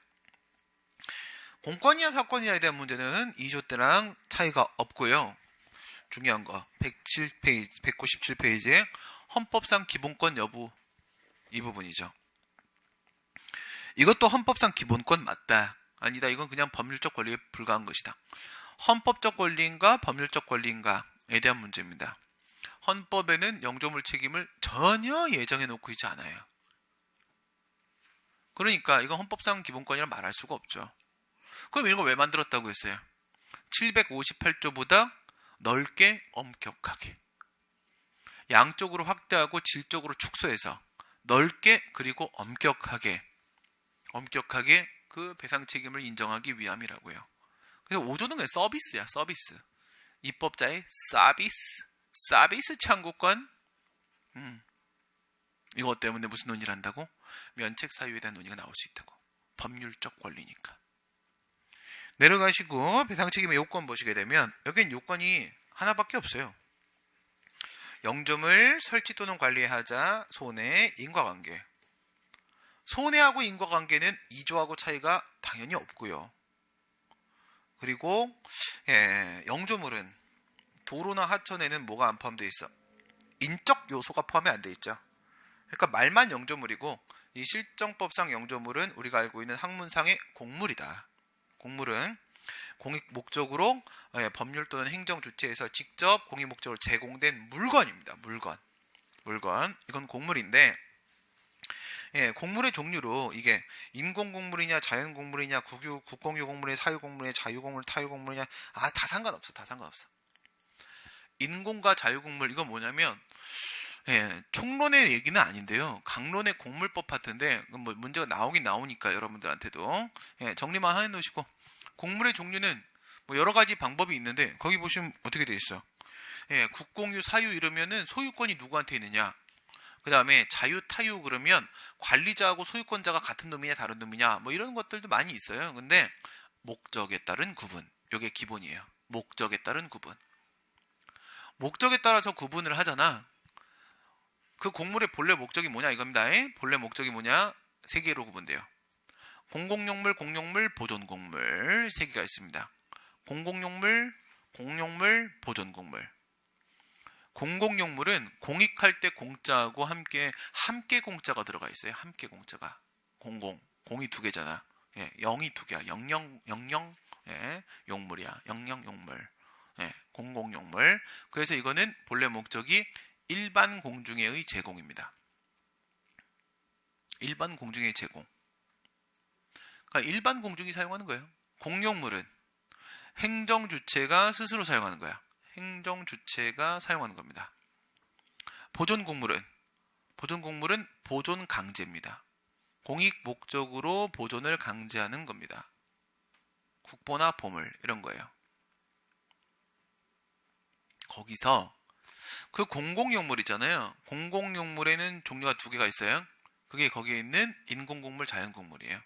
Speaker 1: 공권이냐 사건이냐에 대한 문제는 2조 때랑 차이가 없고요. 중요한 거 107페이지, 197페이지에 헌법상 기본권 여부 이 부분이죠. 이것도 헌법상 기본권 맞다. 아니다. 이건 그냥 법률적 권리에 불과한 것이다. 헌법적 권리인가 법률적 권리인가에 대한 문제입니다. 헌법에는 영조물 책임을 전혀 예정해 놓고 있지 않아요. 그러니까 이건 헌법상 기본권이라 말할 수가 없죠. 그럼 이런 걸 왜 만들었다고 했어요? 758조보다 넓게 엄격하게 양쪽으로 확대하고 질적으로 축소해서 넓게 그리고 엄격하게 그 배상 책임을 인정하기 위함이라고요. 그래서 5조는 그냥 서비스야. 서비스. 입법자의 서비스 청구권. 이것 때문에 무슨 논의를 한다고? 면책 사유에 대한 논의가 나올 수 있다고. 법률적 권리니까. 내려가시고 배상 책임의 요건 보시게 되면 여기는 요건이 하나밖에 없어요. 영조물 설치 또는 관리하자, 손해, 인과관계. 손해하고 인과관계는 2조하고 차이가 당연히 없고요. 그리고 영조물은 도로나 하천에는 뭐가 안 포함되어 있어? 인적 요소가 포함이 안 돼 있죠. 그러니까 말만 영조물이고 이 실정법상 영조물은 우리가 알고 있는 학문상의 공물이다. 공물은 공익 목적으로 법률 또는 행정 주체에서 직접 공익 목적으로 제공된 물건입니다. 물건. 이건 공물인데 공물의 종류로 이게 인공공물이냐 자연공물이냐 국공유공물이냐 사유공물이냐 자유공물 타유공물이냐 다 상관없어. 인공과 자유공물 이건 뭐냐면 총론의 얘기는 아닌데요. 강론의 공물법 파트인데 뭐 문제가 나오긴 나오니까 여러분들한테도 정리만 해놓으시고 공물의 종류는 뭐 여러 가지 방법이 있는데 거기 보시면 어떻게 되어 있어? 국공유 사유 이러면은 소유권이 누구한테 있느냐? 그 다음에 자유 타유 그러면 관리자하고 소유권자가 같은 놈이냐 다른 놈이냐 뭐 이런 것들도 많이 있어요. 근데 목적에 따른 구분 이게 기본이에요. 목적에 따른 구분. 목적에 따라서 구분을 하잖아. 그 공물의 본래 목적이 뭐냐 이겁니다. 본래 목적이 뭐냐? 세 개로 구분돼요. 공공용물, 공용물, 보존공물 세 개가 있습니다. 공공용물, 공용물, 보존공물. 공공용물은 공익할 때 공짜하고 함께 공짜가 들어가 있어요. 함께 공짜가. 공이 두 개잖아. 0이 두 개야. 영영 용물이야. 영영 용물. 공공용물. 그래서 이거는 본래 목적이 일반 공중에의 제공입니다. 일반 공중의 제공. 그러니까 일반 공중이 사용하는 거예요. 공용물은 행정주체가 스스로 사용하는 거야. 행정주체가 사용하는 겁니다. 보존공물은 보존 강제입니다. 공익 목적으로 보존을 강제하는 겁니다. 국보나 보물 이런 거예요. 거기서 그 공공용물 있잖아요. 공공용물에는 종류가 두 개가 있어요. 그게 거기에 있는 인공공물, 자연공물이에요.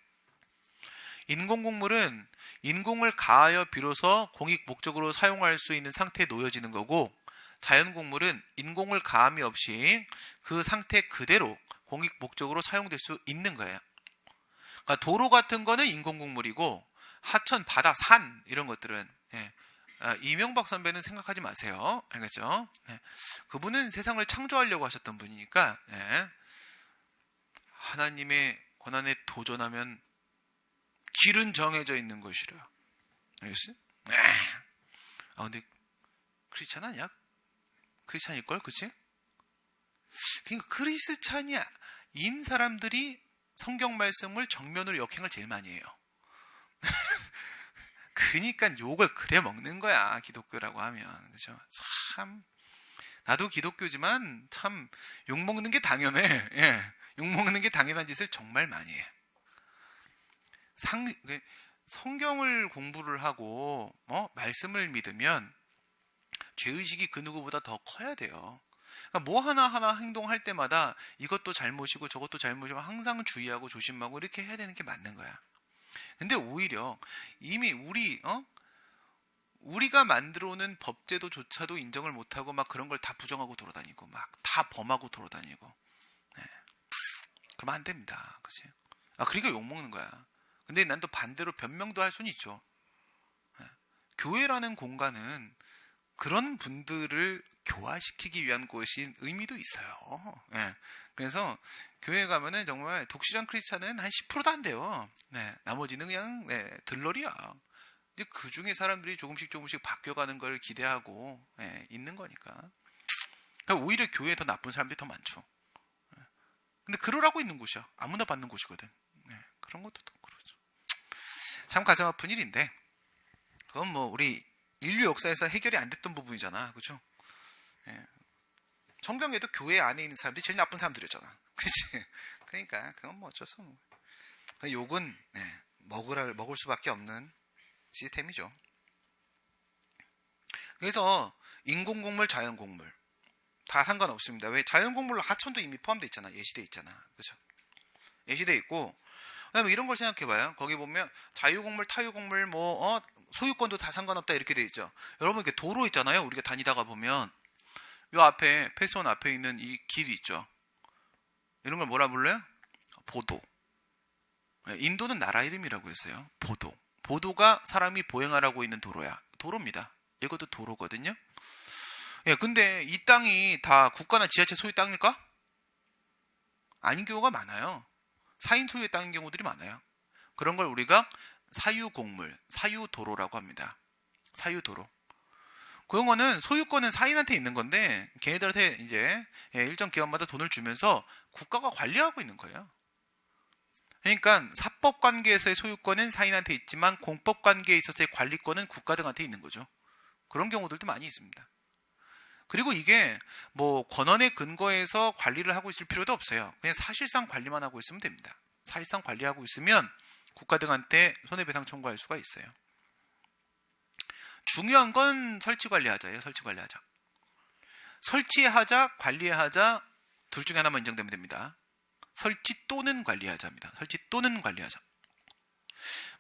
Speaker 1: 인공공물은 인공을 가하여 비로소 공익 목적으로 사용할 수 있는 상태에 놓여지는 거고 자연공물은 인공을 가함이 없이 그 상태 그대로 공익 목적으로 사용될 수 있는 거예요. 그러니까 도로 같은 거는 인공공물이고 하천, 바다, 산 이런 것들은 이명박 선배는 생각하지 마세요. 알겠죠? 네. 그분은 세상을 창조하려고 하셨던 분이니까 네. 하나님의 권한에 도전하면 길은 정해져 있는 것이라. 알겠어요? 네. 근데 크리스찬 아니야? 크리스찬일걸? 그치? 그러니까 크리스찬인 사람들이 성경 말씀을 정면으로 역행을 제일 많이 해요. 그러니까 욕을 그래 먹는 거야, 기독교라고 하면. 그죠? 참, 나도 기독교지만 참 욕 먹는 게 당연해. 예. 욕 먹는 게 당연한 짓을 정말 많이 해. 성경을 공부를 하고 말씀을 믿으면 죄의식이 그 누구보다 더 커야 돼요. 그러니까 뭐 하나하나 행동할 때마다 이것도 잘못이고 저것도 잘못이고 항상 주의하고 조심하고 이렇게 해야 되는 게 맞는 거야. 근데 오히려 이미 우리가 만들어 오는 법제도조차도 인정을 못하고 막 그런 걸 다 부정하고 돌아다니고 막 다 범하고 돌아다니고. 네. 그러면 안 됩니다. 그치? 그러니까 욕먹는 거야. 근데 난 또 반대로 변명도 할 수는 있죠. 네. 교회라는 공간은 그런 분들을 교화시키기 위한 곳인 의미도 있어요. 네. 그래서 교회 가면은 정말 독실한 크리스찬은 한 10%도 안 돼요. 네. 나머지는 그냥 들러리야. 이제 그 중에 사람들이 조금씩 바뀌어가는 걸 기대하고 있는 거니까. 그러니까 오히려 교회에 더 나쁜 사람들이 더 많죠. 근데 그러라고 있는 곳이야. 아무나 받는 곳이거든. 그런 것도 또 그러죠. 참 가슴 아픈 일인데 그건 뭐 우리 인류 역사에서 해결이 안 됐던 부분이잖아. 그렇죠? 성경에도 교회 안에 있는 사람들이 제일 나쁜 사람들이었잖아. 그렇지? 그러니까 그건 뭐 어쩔 수 없는 거야. 욕은 먹을 수밖에 없는 시스템이죠. 그래서 인공곡물, 자연곡물 다 상관없습니다. 왜? 자연곡물로 하천도 이미 포함되어 있잖아. 예시되어 있잖아. 그렇죠? 예시되어 있고 그다음에 이런 걸 생각해봐요. 거기 보면 자유곡물, 타유곡물, 소유권도 다 상관없다 이렇게 되어 있죠. 여러분 이렇게 도로 있잖아요. 우리가 다니다가 보면 요 앞에 패스원 앞에 있는 이 길이 있죠. 이런 걸 뭐라 불러요? 보도. 인도는 나라 이름이라고 했어요. 보도. 보도가 사람이 보행하라고 있는 도로야. 도로입니다. 이것도 도로거든요. 근데 이 땅이 다 국가나 지자체 소유 땅일까? 아닌 경우가 많아요. 사인 소유의 땅인 경우들이 많아요. 그런 걸 우리가 사유곡물, 사유도로라고 합니다. 사유도로. 그런 거는 소유권은 사인한테 있는 건데 걔네들한테 이제 일정 기간마다 돈을 주면서 국가가 관리하고 있는 거예요. 그러니까 사법 관계에서의 소유권은 사인한테 있지만 공법 관계에 있어서의 관리권은 국가 등한테 있는 거죠. 그런 경우들도 많이 있습니다. 그리고 이게 뭐 권한에 근거해서 관리를 하고 있을 필요도 없어요. 그냥 사실상 관리만 하고 있으면 됩니다. 사실상 관리하고 있으면 국가 등한테 손해배상 청구할 수가 있어요. 중요한 건 설치 관리하자예요. 설치 관리하자. 설치하자, 관리하자 둘 중에 하나만 인정되면 됩니다. 설치 또는 관리하자입니다. 설치 또는 관리하자.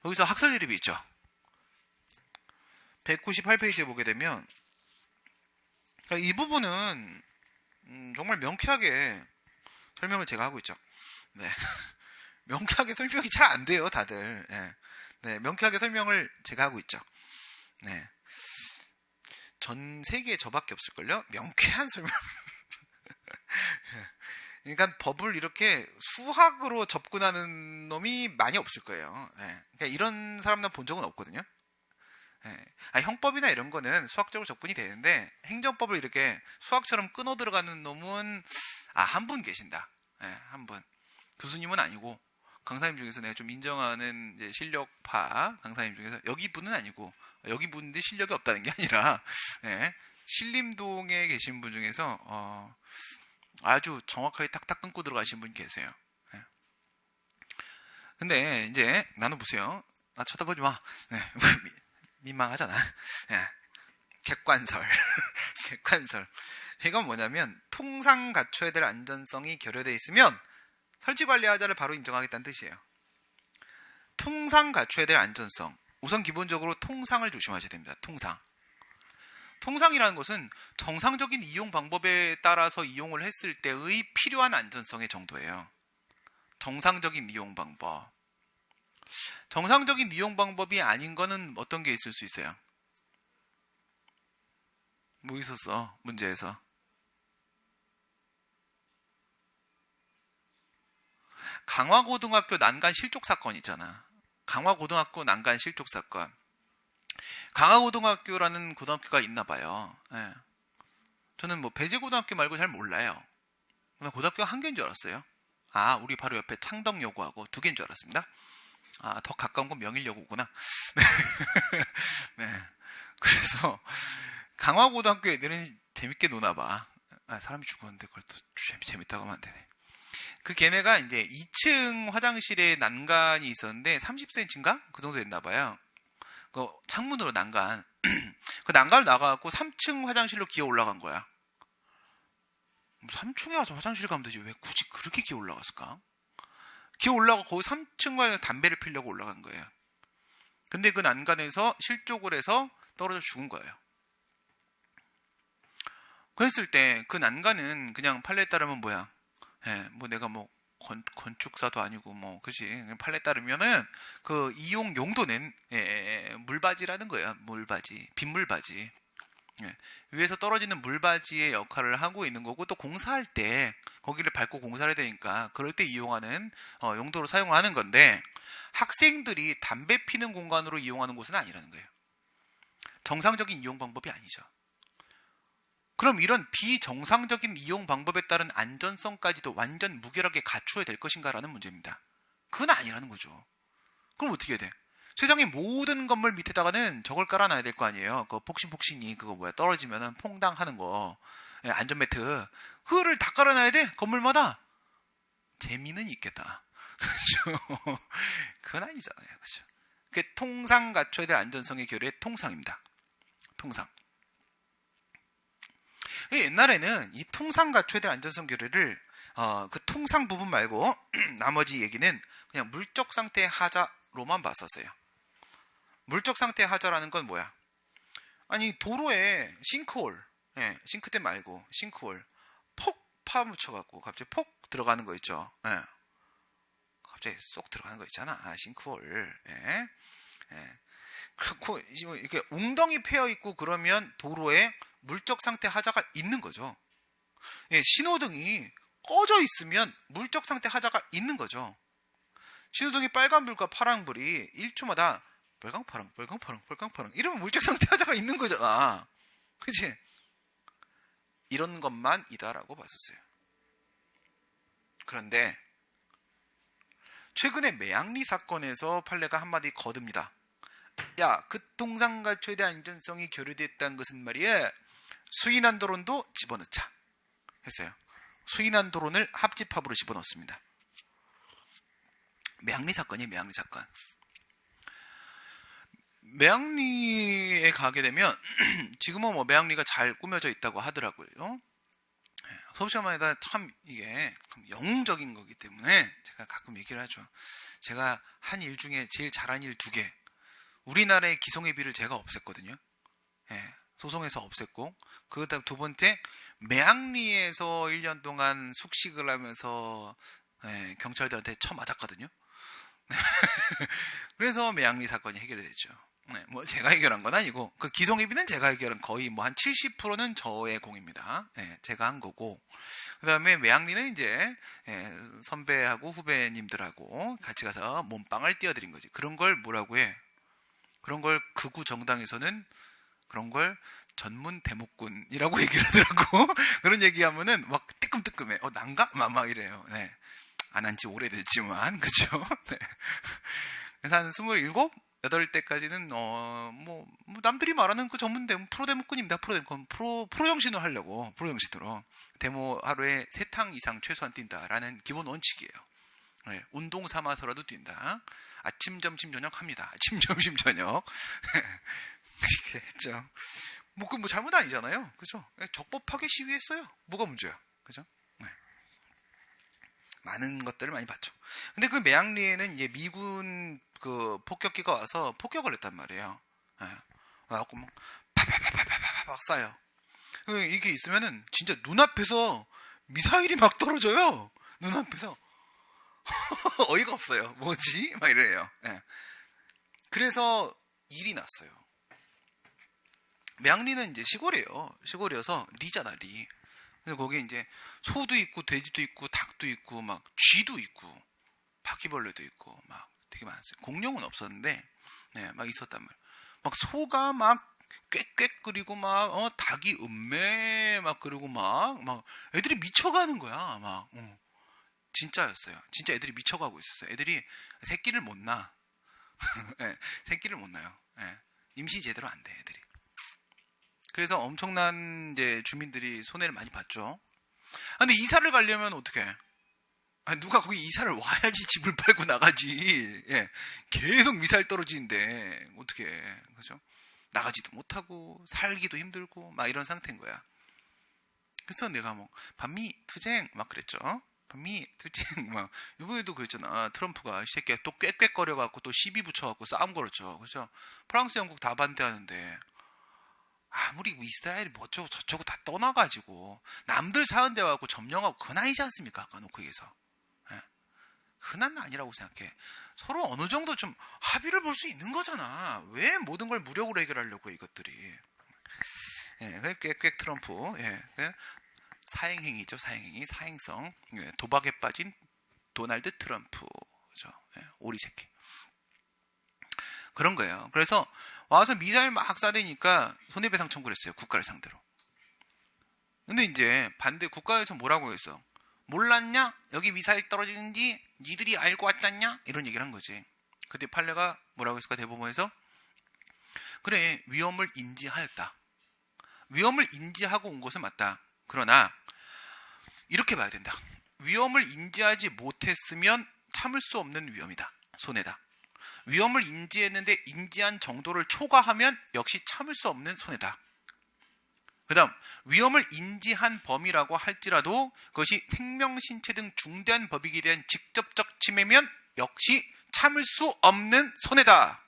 Speaker 1: 여기서 학설 대립이 있죠. 198페이지에 보게 되면 이 부분은 정말 명쾌하게 설명을 제가 하고 있죠. 네. 명쾌하게 설명이 잘 안 돼요, 다들. 네, 명쾌하게 설명을 제가 하고 있죠. 네. 전 세계에 저밖에 없을걸요? 명쾌한 설명. 그러니까 법을 이렇게 수학으로 접근하는 놈이 많이 없을 거예요. 그러니까 이런 사람은 본 적은 없거든요. 형법이나 이런 거는 수학적으로 접근이 되는데 행정법을 이렇게 수학처럼 끊어 들어가는 놈은 한 분 계신다. 한 분. 교수님은 아니고 강사님 중에서 내가 좀 인정하는 이제 실력파 강사님 중에서 여기 분은 아니고 여기 분들 실력이 없다는 게 아니라 신림동에 계신 분 중에서 아주 정확하게 탁탁 끊고 들어가신 분이 계세요. 근데 이제 나눠보세요. 나 쳐다보지 마. 민망하잖아. 객관설. 객관설. 이건 뭐냐면 통상 갖춰야 될 안전성이 결여되어 있으면 설치관리하자를 바로 인정하겠다는 뜻이에요. 통상 갖춰야 될 안전성. 우선 기본적으로 통상을 조심하셔야 됩니다. 통상. 통상이라는 것은 정상적인 이용 방법에 따라서 이용을 했을 때의 필요한 안전성의 정도예요. 정상적인 이용 방법. 정상적인 이용 방법이 아닌 거는 어떤 게 있을 수 있어요? 뭐 있었어? 문제에서. 강화고등학교 난간 실족 사건 있잖아. 강화고등학교 난간 실족 사건. 강화고등학교라는 고등학교가 있나 봐요. 예. 저는 뭐 배제고등학교 말고 잘 몰라요. 그냥 고등학교 한 개인 줄 알았어요. 아, 우리 바로 옆에 창덕여고하고 두 개인 줄 알았습니다. 아, 더 가까운 건 명일여고구나. 네. 그래서 강화고등학교 애들은 재밌게 노나 봐. 아, 사람이 죽었는데 그걸 또 재밌다고 하면 안 되네. 그 걔네가 이제 2층 화장실에 난간이 있었는데 30cm인가? 그 정도 됐나 봐요. 그 창문으로 난간. 그 난간을 나가갖고 3층 화장실로 기어 올라간 거야. 3층에 와서 화장실 가면 되지 왜 굳이 그렇게 기어 올라갔을까? 기어 올라가 거기 3층 담배를 피려고 올라간 거예요. 근데 그 난간에서 실족을 해서 떨어져 죽은 거예요. 그랬을 때 그 난간은 그냥 판례에 따르면 뭐야? 예, 뭐 내가 뭐 건축사도 아니고 뭐 그지 판례에 따르면은 그 이용 용도는 물바지라는 거야. 물바지, 빗물바지. 예, 위에서 떨어지는 물바지의 역할을 하고 있는 거고 또 공사할 때 거기를 밟고 공사를 해야 되니까 그럴 때 이용하는 용도로 사용하는 건데 학생들이 담배 피는 공간으로 이용하는 곳은 아니라는 거예요. 정상적인 이용 방법이 아니죠. 그럼 이런 비정상적인 이용 방법에 따른 안전성까지도 완전 무결하게 갖추어야 될 것인가라는 문제입니다. 그건 아니라는 거죠. 그럼 어떻게 해야 돼? 세상의 모든 건물 밑에다가는 저걸 깔아놔야 될 거 아니에요. 그 폭신폭신이 그거 뭐야 떨어지면은 퐁당 하는 거 안전매트 그거를 다 깔아놔야 돼 건물마다. 재미는 있겠다. 그렇죠? 그건 아니잖아요. 그렇죠? 그게 통상 갖춰야 될 안전성의 결의의 통상입니다. 통상. 옛날에는 이 통상 갖춰야 될 안전성 결의를 그 통상 부분 말고 나머지 얘기는 그냥 물적 상태의 하자로만 봤었어요. 물적 상태의 하자라는 건 뭐야? 아니 도로에 싱크홀, 싱크대 말고 싱크홀 폭 파묻혀갖고 갑자기 폭 들어가는 거 있죠. 갑자기 쏙 들어가는 거 있잖아. 싱크홀. 그렇고 이렇게 웅덩이 패여 있고 그러면 도로에 물적 상태 하자가 있는 거죠. 신호등이 꺼져 있으면 물적 상태 하자가 있는 거죠. 신호등이 빨간불과 파란불이 1초마다 빨강파랑 이러면 물적 상태 하자가 있는 거잖아. 그치? 이런 것만 이다라고 봤었어요. 그런데 최근에 매양리 사건에서 판례가 한마디 거듭니다. 야, 그 통상과 최대 안전성이 결여됐다는 것은 말이야 수인안도론도 집어넣자 했어요. 수인안도론을 합집합으로 집어넣습니다. 매양리 사건이 매양리 사건. 매양리에 가게 되면 지금은 뭐 매양리가 잘 꾸며져 있다고 하더라고요. 서울시마다 참 이게 영웅적인 거기 때문에 제가 가끔 얘기를 하죠. 제가 한 일 중에 제일 잘한 일 2개. 우리나라의 기성예비를 제가 없앴거든요. 소송에서 없앴고 그다음 두 번째 매양리에서 1년 동안 숙식을 하면서 경찰들한테 쳐맞았거든요. 그래서 매양리 사건이 해결이 됐죠. 뭐 제가 해결한 건 아니고 그 기성예비는 제가 해결한 거의 뭐 한 70%는 저의 공입니다. 제가 한 거고 그 다음에 매양리는 이제 선배하고 후배님들하고 같이 가서 몸빵을 띄워드린 거지. 그런 걸 뭐라고 해? 그런 걸 극우 정당에서는 그런 걸 전문 대목군이라고 얘기를 하더라고. 그런 얘기하면은 막 뜨끔뜨끔해. 난가? 막 이래요. 안 한 지 오래됐지만, 그죠? 그래서 한 27, 8때까지는, 뭐, 남들이 말하는 그 전문 프로 대목군입니다. 프로 정신으로 하려고, 프로 정신으로. 데모 하루에 3탕 이상 최소한 뛴다라는 기본 원칙이에요. 운동 삼아서라도 뛴다. 아침, 점심, 저녁 합니다. 아침, 점심, 저녁. 그렇게 했죠. 뭐 잘못 아니잖아요. 그죠? 적법하게 시위했어요. 뭐가 문제야. 그죠? 많은 것들을 많이 봤죠. 근데 그 매양리에는 이제 미군 그 폭격기가 와서 폭격을 했단 말이에요. 와갖고 막 팍팍팍팍팍 쏴요. 이게 있으면은 진짜 눈앞에서 미사일이 막 떨어져요. 눈앞에서. 어이가 없어요. 뭐지? 막 이래요. 그래서 일이 났어요. 매양리는 이제 시골이에요. 시골이어서 리잖아, 리. 근데 거기 이제 소도 있고 돼지도 있고 닭도 있고 막 쥐도 있고 바퀴벌레도 있고 막 되게 많았어요. 공룡은 없었는데 네, 막 있었단 말이에요. 막 소가 막 꽥꽥거리고 막 닭이 음매 막 그러고 막 애들이 미쳐가는 거야. 막 진짜였어요. 진짜 애들이 미쳐가고 있었어요. 애들이 새끼를 못 낳아. 네, 새끼를 못 낳아요. 네, 임시 제대로 안 돼, 애들이. 그래서 엄청난 이제 주민들이 손해를 많이 봤죠. 근데 이사를 가려면 어떻게 해? 누가 거기 이사를 와야지 집을 팔고 나가지. 예, 계속 미사일 떨어지는데 어떻게 해? 그죠? 나가지도 못하고 살기도 힘들고 막 이런 상태인 거야. 그래서 내가 뭐 반미 투쟁 막 그랬죠. 반미 투쟁 막 이번에도 그랬잖아. 트럼프가 이 새끼가 또 꽥꽥거려 갖고 또 시비 붙여 갖고 싸움 걸었죠. 그죠? 프랑스, 영국 다 반대하는데 아무리 뭐 이스라엘이 뭐 어쩌고 저쩌고 다 떠나가지고 남들 사는 데 와갖고 점령하고 그건 아니지 않습니까? 아까 놓고 얘기해서. 예. 흔한 아니라고 생각해. 서로 어느 정도 좀 합의를 볼 수 있는 거잖아. 왜 모든 걸 무력으로 해결하려고 이것들이. 예, 꽥꽥 트럼프. 예. 사행행위죠. 사행행위. 사행성. 예, 도박에 빠진 도널드 트럼프. 그죠? 예, 오리 새끼. 그런 거예요. 그래서 와서 미사일 막 쏴대니까 손해배상 청구를 했어요. 국가를 상대로. 근데 이제 반대 국가에서 뭐라고 했어? 몰랐냐? 여기 미사일 떨어지는지 니들이 알고 왔잖냐? 이런 얘기를 한 거지. 그때 판례가 뭐라고 했을까? 대법원에서 그래, 위험을 인지하였다. 위험을 인지하고 온 것은 맞다. 그러나 이렇게 봐야 된다. 위험을 인지하지 못했으면 참을 수 없는 위험이다. 손해다. 위험을 인지했는데 인지한 정도를 초과하면 역시 참을 수 없는 손해다. 그 다음 위험을 인지한 범위라고 할지라도 그것이 생명, 신체 등 중대한 법익에 대한 직접적 침해면 역시 참을 수 없는 손해다.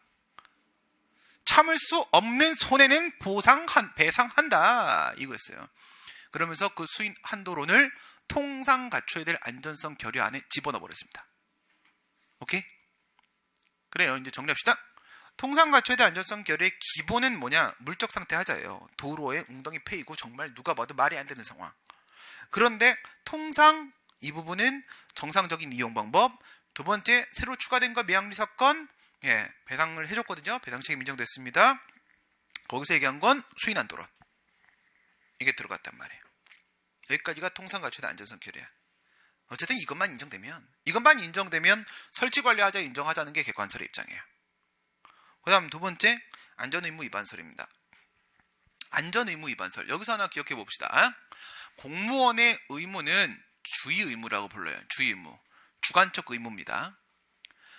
Speaker 1: 참을 수 없는 손해는 배상한다. 이거였어요. 그러면서 그 수인 한도론을 통상 갖춰야 될 안전성 결의 안에 집어넣어버렸습니다. 오케이? 그래요. 이제 정리합시다. 통상 갖춰야 될 안전성 결의의 기본은 뭐냐? 물적 상태 하자예요. 도로에 웅덩이 패이고 정말 누가 봐도 말이 안 되는 상황. 그런데 통상 이 부분은 정상적인 이용 방법. 두 번째, 새로 추가된 거 매양리 사건. 예, 배상을 해줬거든요. 배상 책임 인정됐습니다. 거기서 얘기한 건 수인 한도론. 이게 들어갔단 말이에요. 여기까지가 통상 갖춰야 될 안전성 결의야. 어쨌든 이것만 인정되면 설치관리하자 인정하자는 게 객관설의 입장이에요. 그 다음 두 번째, 안전의무 위반설입니다. 안전의무 위반설. 여기서 하나 기억해 봅시다. 공무원의 의무는 주의 의무라고 불러요. 주의 의무. 주관적 의무입니다.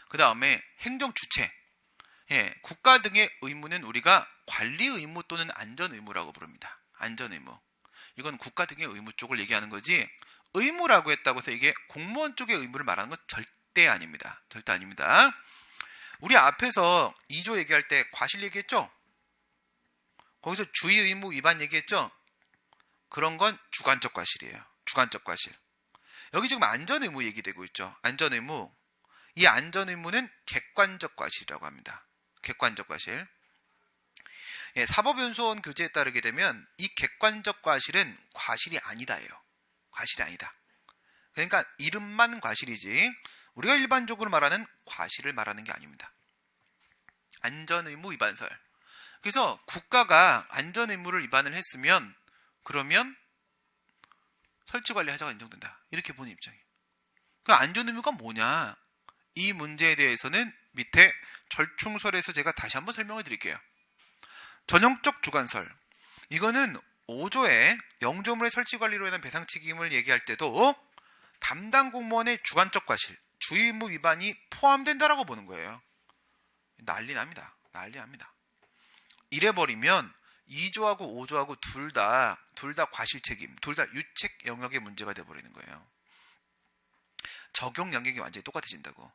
Speaker 1: 그 다음에 행정 주체. 예, 국가 등의 의무는 우리가 관리 의무 또는 안전 의무라고 부릅니다. 안전 의무. 이건 국가 등의 의무 쪽을 얘기하는 거지, 의무라고 했다고 해서 이게 공무원 쪽의 의무를 말하는 건 절대 아닙니다. 절대 아닙니다. 우리 앞에서 2조 얘기할 때 과실 얘기했죠? 거기서 주의 의무 위반 얘기했죠? 그런 건 주관적 과실이에요. 주관적 과실. 여기 지금 안전 의무 얘기되고 있죠. 안전 의무. 이 안전 의무는 객관적 과실이라고 합니다. 객관적 과실. 예, 사법연수원 교재에 따르게 되면 이 객관적 과실은 과실이 아니다예요. 과실이 아니다. 그러니까 이름만 과실이지 우리가 일반적으로 말하는 과실을 말하는 게 아닙니다. 안전의무 위반설. 그래서 국가가 안전의무를 위반을 했으면 그러면 설치관리하자가 인정된다. 이렇게 보는 입장이에요. 그 안전의무가 뭐냐? 이 문제에 대해서는 밑에 절충설에서 제가 다시 한번 설명을 드릴게요. 전형적 주관설. 이거는 5조의 영조물의 설치관리로 인한 배상 책임을 얘기할 때도 담당 공무원의 주관적 과실, 주의 의무 위반이 포함된다라고 보는 거예요. 난리 납니다. 이래버리면 2조하고 5조하고 둘 다 과실 책임, 둘 다 유책 영역의 문제가 돼버리는 거예요. 적용 영역이 완전히 똑같아진다고.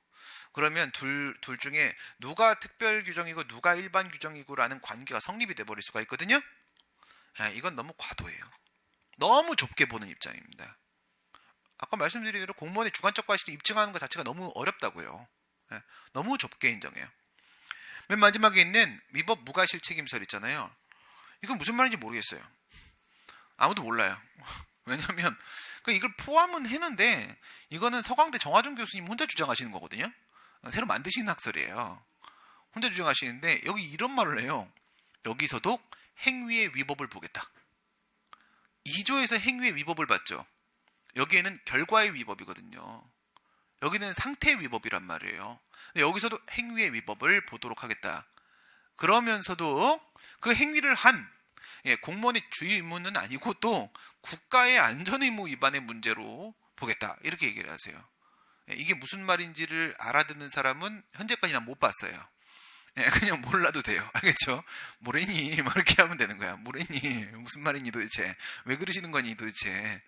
Speaker 1: 그러면 둘 중에 누가 특별 규정이고 누가 일반 규정이고라는 관계가 성립이 돼버릴 수가 있거든요. 이건 너무 과도해요. 너무 좁게 보는 입장입니다. 아까 말씀드린 대로 공무원의 주관적 과실을 입증하는 것 자체가 너무 어렵다고요. 너무 좁게 인정해요. 맨 마지막에 있는 위법 무과실 책임설 있잖아요. 이건 무슨 말인지 모르겠어요. 아무도 몰라요. 왜냐면 이걸 포함은 했는데 이거는 서강대 정화준 교수님 혼자 주장하시는 거거든요. 새로 만드신 학설이에요. 혼자 주장하시는데 여기 이런 말을 해요. 여기서도 행위의 위법을 보겠다. 2조에서 행위의 위법을 봤죠. 여기에는 결과의 위법이거든요. 여기는 상태의 위법이란 말이에요. 근데 여기서도 행위의 위법을 보도록 하겠다. 그러면서도 그 행위를 한 공무원의 주의 의무는 아니고 또 국가의 안전의무 위반의 문제로 보겠다. 이렇게 얘기를 하세요. 이게 무슨 말인지를 알아듣는 사람은 현재까지 난 못 봤어요. 그냥 몰라도 돼요. 알겠죠? 뭐래니? 막 이렇게 하면 되는 거야. 뭐래니? 무슨 말이니 도대체? 왜 그러시는 거니 도대체?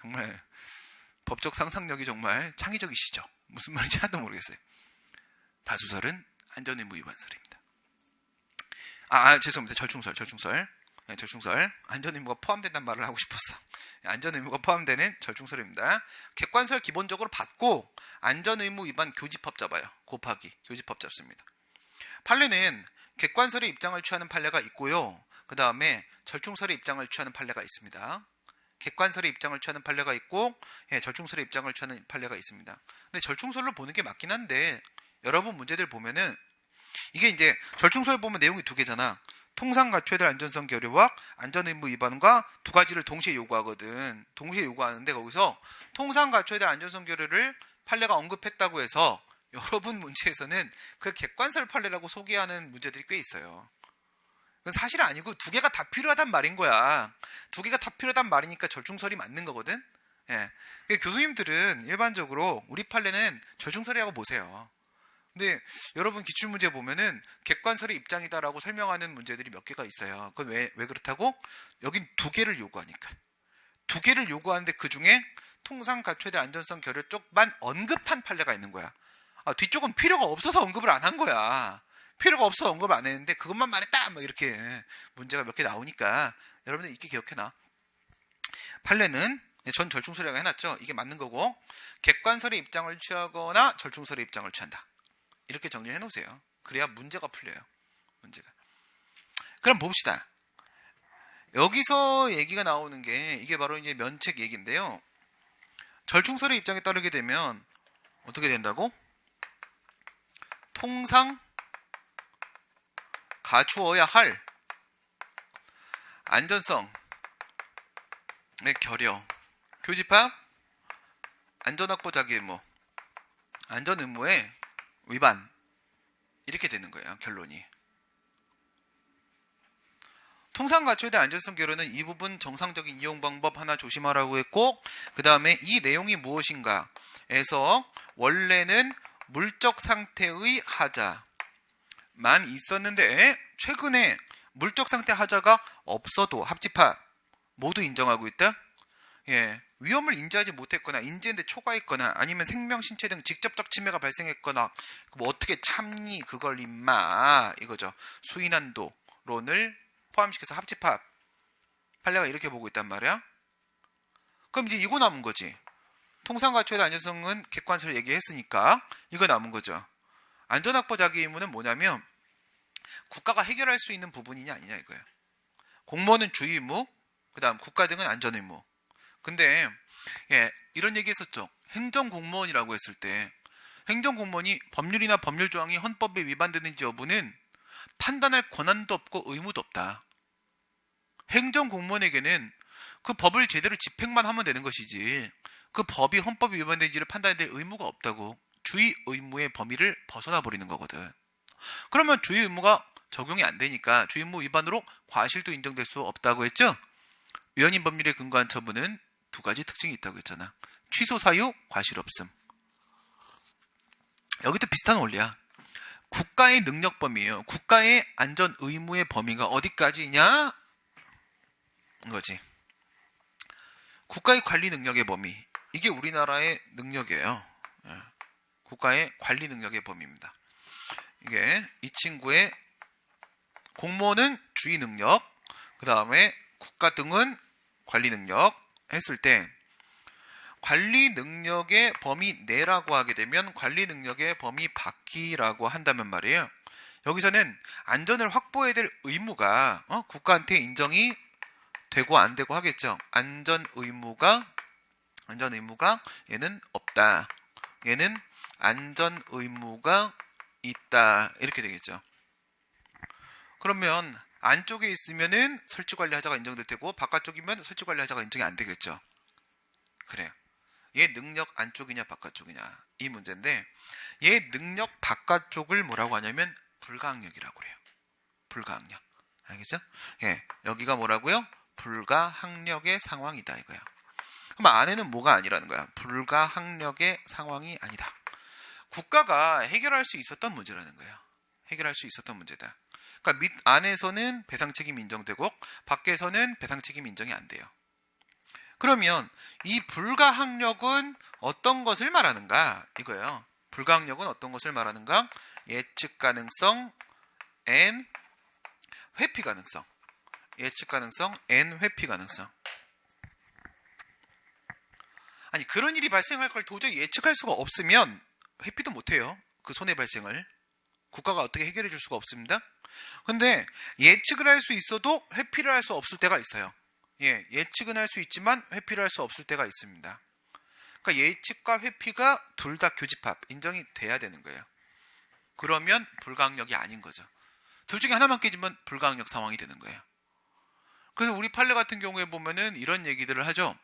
Speaker 1: 정말 법적 상상력이 정말 창의적이시죠? 무슨 말인지 하나도 모르겠어요. 다수설은 안전의무 위반설입니다. 죄송합니다. 절충설. 안전의무가 포함된다는 말을 하고 싶었어. 안전의무가 포함되는 절충설입니다. 객관설 기본적으로 받고 안전의무 위반 교집합 잡아요. 곱하기 교집합 잡습니다. 판례는 객관설의 입장을 취하는 판례가 있고요. 그 다음에 절충설의 입장을 취하는 판례가 있습니다. 객관설의 입장을 취하는 판례가 있고 절충설의 입장을 취하는 판례가 있습니다. 근데 절충설로 보는 게 맞긴 한데 여러분 문제들 보면은 이게 이제 절충설 보면 내용이 두 개잖아. 통상 갖춰야 될 안전성 결여와 안전의무 위반과 두 가지를 동시에 요구하거든. 동시에 요구하는데 거기서 통상 갖춰야 될 안전성 결여를 판례가 언급했다고 해서 여러분 문제에서는 그 객관설 판례라고 소개하는 문제들이 꽤 있어요. 그건 사실 아니고 두 개가 다 필요하단 말인 거야. 두 개가 다 필요하단 말이니까 절충설이 맞는 거거든. 교수님들은 일반적으로 우리 판례는 절충설이라고 보세요. 근데 여러분 기출문제 보면은 객관설의 입장이다라고 설명하는 문제들이 몇 개가 있어요. 그건 왜 그렇다고? 여긴 두 개를 요구하니까. 두 개를 요구하는데 그 중에 통상 갖춰야 될 안전성 결여 쪽만 언급한 판례가 있는 거야. 뒤쪽은 필요가 없어서 언급을 안 한 거야. 필요가 없어서 언급을 안 했는데 그것만 말했다! 막 이렇게 문제가 몇 개 나오니까 여러분들 이렇게 기억해놔. 판례는 전 절충설이라고 해놨죠. 이게 맞는 거고 객관설의 입장을 취하거나 절충설의 입장을 취한다. 이렇게 정리해 놓으세요. 그래야 문제가 풀려요. 문제가. 그럼 봅시다. 여기서 얘기가 나오는 게 이게 바로 이제 면책 얘기인데요. 절충설의 입장에 따르게 되면 어떻게 된다고? 통상 갖추어야 할 안전성의 결여, 교집합, 안전확보 자기의무, 안전의무의 위반 이렇게 되는 거예요. 결론이. 통상 갖춰야 될 안전성 결여는 이 부분 정상적인 이용 방법 하나 조심하라고 했고 그 다음에 이 내용이 무엇인가에서 원래는 물적 상태의 하자만 있었는데 최근에 물적 상태 하자가 없어도 합집합 모두 인정하고 있다. 위험을 인지하지 못했거나 인지했는데 초과했거나 아니면 생명, 신체 등 직접적 침해가 발생했거나 뭐 어떻게 참니 그걸 임마 이거죠. 수인한도론을 포함시켜서 합집합 판례가 이렇게 보고 있단 말이야. 그럼 이제 이거 남은 거지. 통상 갖춰야 될 안전성은 객관설 얘기했으니까 이거 남은 거죠. 안전확보 자기 의무는 뭐냐면 국가가 해결할 수 있는 부분이냐 아니냐 이거예요. 공무원은 주의 의무, 그 다음 국가 등은 안전 의무. 근데 이런 얘기 했었죠. 행정공무원이라고 했을 때 행정공무원이 법률이나 법률 조항이 헌법에 위반되는지 여부는 판단할 권한도 없고 의무도 없다. 행정공무원에게는 그 법을 제대로 집행만 하면 되는 것이지 그 법이 헌법에 위반되는지를 판단해야 될 의무가 없다고. 주의 의무의 범위를 벗어나 버리는 거거든. 그러면 주의 의무가 적용이 안 되니까 주의 의무 위반으로 과실도 인정될 수 없다고 했죠. 위헌인 법률에 근거한 처분은 두 가지 특징이 있다고 했잖아. 취소 사유, 과실 없음. 여기도 비슷한 원리야. 국가의 능력 범위예요. 국가의 안전 의무의 범위가 어디까지냐? 이거지. 국가의 관리 능력의 범위. 이게 우리나라의 능력이에요. 국가의 관리 능력의 범위입니다. 이게 이 친구의 공무원은 주의 능력, 그 다음에 국가 등은 관리 능력 했을 때 관리 능력의 범위 내라고 하게 되면 관리 능력의 범위 밖이라고 한다면 말이에요. 여기서는 안전을 확보해야 될 의무가 국가한테 인정이 되고 안 되고 하겠죠. 안전 의무가 얘는 없다. 얘는 안전 의무가 있다. 이렇게 되겠죠. 그러면 안쪽에 있으면은 설치 관리 하자가 인정될 테고 바깥쪽이면 설치 관리 하자가 인정이 안 되겠죠. 그래요. 얘 능력 안쪽이냐 바깥쪽이냐 이 문제인데 얘 능력 바깥쪽을 뭐라고 하냐면 불가항력이라고 그래요. 불가항력. 알겠죠? 예, 여기가 뭐라고요? 불가항력의 상황이다 이거야. 그럼 안에는 뭐가 아니라는 거야? 불가항력의 상황이 아니다. 국가가 해결할 수 있었던 문제라는 거예요. 해결할 수 있었던 문제다. 그러니까 밑 안에서는 배상 책임 인정되고 밖에서는 배상 책임 인정이 안 돼요. 그러면 이 불가항력은 어떤 것을 말하는가? 이거예요. 불가항력은 어떤 것을 말하는가? 예측 가능성 n 회피 가능성. 예측 가능성 n 회피 가능성. 아니 그런 일이 발생할 걸 도저히 예측할 수가 없으면 회피도 못해요. 그 손해 발생을. 국가가 어떻게 해결해 줄 수가 없습니다. 근데 예측을 할 수 있어도 회피를 할 수 없을 때가 있어요. 예, 예측은 할 수 있지만 회피를 할 수 없을 때가 있습니다. 그러니까 예측과 회피가 둘 다 교집합, 인정이 돼야 되는 거예요. 그러면 불가항력이 아닌 거죠. 둘 중에 하나만 깨지면 불가항력 상황이 되는 거예요. 그래서 우리 판례 같은 경우에 보면은 이런 얘기들을 하죠.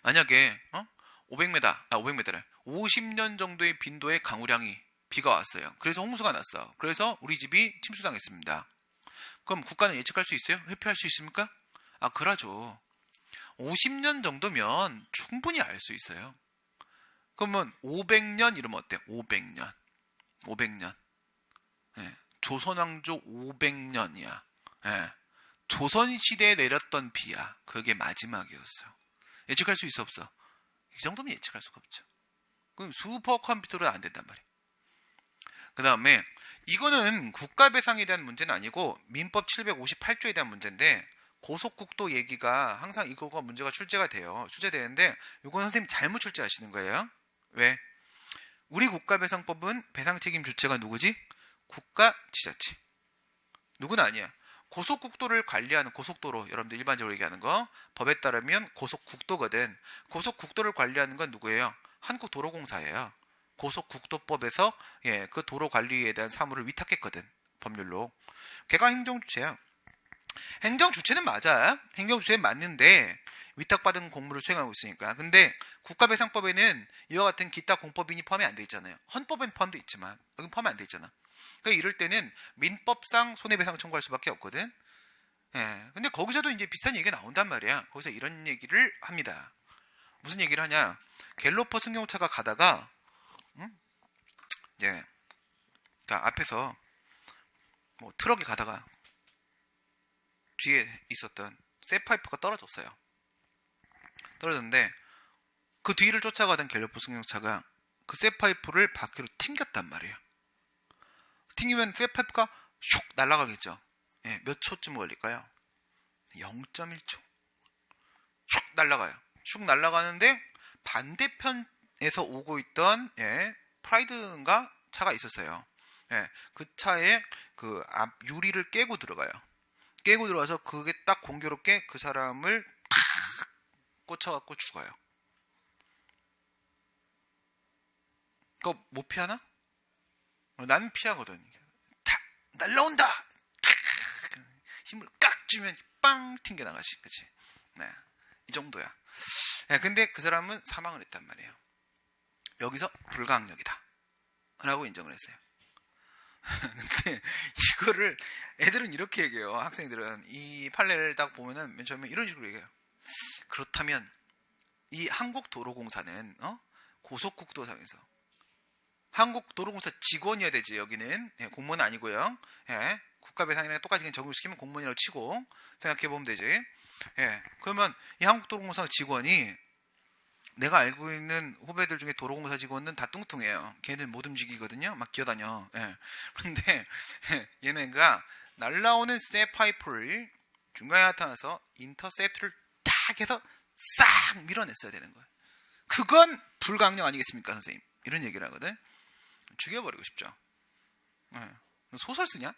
Speaker 1: 만약에 500m래. 50년 정도의 빈도의 강우량이 비가 왔어요. 그래서 홍수가 났어. 그래서 우리 집이 침수당했습니다. 그럼 국가는 예측할 수 있어요? 회피할 수 있습니까? 아, 그러죠. 50년 정도면 충분히 알 수 있어요. 그러면 500년 이러면 어때요? 500년. 예, 조선왕조 500년이야. 예, 조선시대에 내렸던 비야. 그게 마지막이었어. 예측할 수 있어 없어? 이 정도면 예측할 수가 없죠. 그럼 슈퍼컴퓨터는 안 된단 말이에요. 그 다음에 이거는 국가배상에 대한 문제는 아니고 민법 758조에 대한 문제인데 고속국도 얘기가 항상 이거가 문제가 출제되는데 이건 선생님 잘못 출제하시는 거예요. 왜? 우리 국가배상법은 배상책임 주체가 누구지? 국가지자체. 누구는 아니야. 고속국도를 관리하는 고속도로, 여러분들 일반적으로 얘기하는 거 법에 따르면 고속국도거든. 고속국도를 관리하는 건 누구예요? 한국도로공사예요. 고속국도법에서 그 도로 관리에 대한 사무를 위탁했거든. 법률로. 걔가 행정주체야. 행정주체는 맞아. 행정주체는 맞는데 위탁받은 공무를 수행하고 있으니까. 근데 국가배상법에는 이와 같은 기타 공법인이 포함이 안 돼 있잖아요. 헌법엔 포함돼 있지만 여긴 포함이 안 돼 있잖아. 그러니까 이럴 때는 민법상 손해배상 청구할 수밖에 없거든. 근데 거기서도 이제 비슷한 얘기가 나온단 말이야. 거기서 이런 얘기를 합니다. 무슨 얘기를 하냐? 갤로퍼 승용차가 가다가 그러니까 앞에서 뭐 트럭이 가다가 뒤에 있었던 쇠파이프가 떨어졌어요. 떨어졌는데 그 뒤를 쫓아가던 갤로퍼 승용차가 그 쇠파이프를 바퀴로 튕겼단 말이에요. 튕기면 쇠파이프가 슉 날아가겠죠. 몇 초쯤 걸릴까요? 0.1초. 슉 날아가요. 슉 날아가는데 반대편에서 오고 있던 프라이드인가 차가 있었어요. 그 차에 그 앞 유리를 깨고 들어가요. 깨고 들어가서 그게 딱 공교롭게 그 사람을 탁 꽂혀갖고 죽어요. 그거 못 피하나? 나는 피하거든. 탁 날라온다. 탁 힘을 깍 주면 빵 튕겨 나가시. 그치? 네, 이 정도야. 근데 그 사람은 사망을 했단 말이에요. 여기서 불가항력이다 라고 인정을 했어요. 근데 이거를 애들은 이렇게 얘기해요. 학생들은 이 판례를 딱 보면은 맨 처음에 이런 식으로 얘기해요. 그렇다면 이 한국도로공사는 고속국도상에서 한국도로공사 직원이어야 되지. 여기는 공무원 아니고요. 국가배상이랑 똑같이 그냥 적용시키면 공무원이라고 치고 생각해보면 되지. 그러면 이 한국도로공사 직원이 내가 알고 있는 후배들 중에 도로공사 직원은 다 뚱뚱해요. 걔네들 못 움직이거든요. 막 기어다녀. 그런데 얘네가 날라오는 쇠파이프를 중간에 나타나서 인터셉트를 탁 해서 싹 밀어냈어야 되는 거예요. 그건 불가항력 아니겠습니까, 선생님? 이런 얘기를 하거든. 죽여버리고 싶죠. 소설 쓰냐?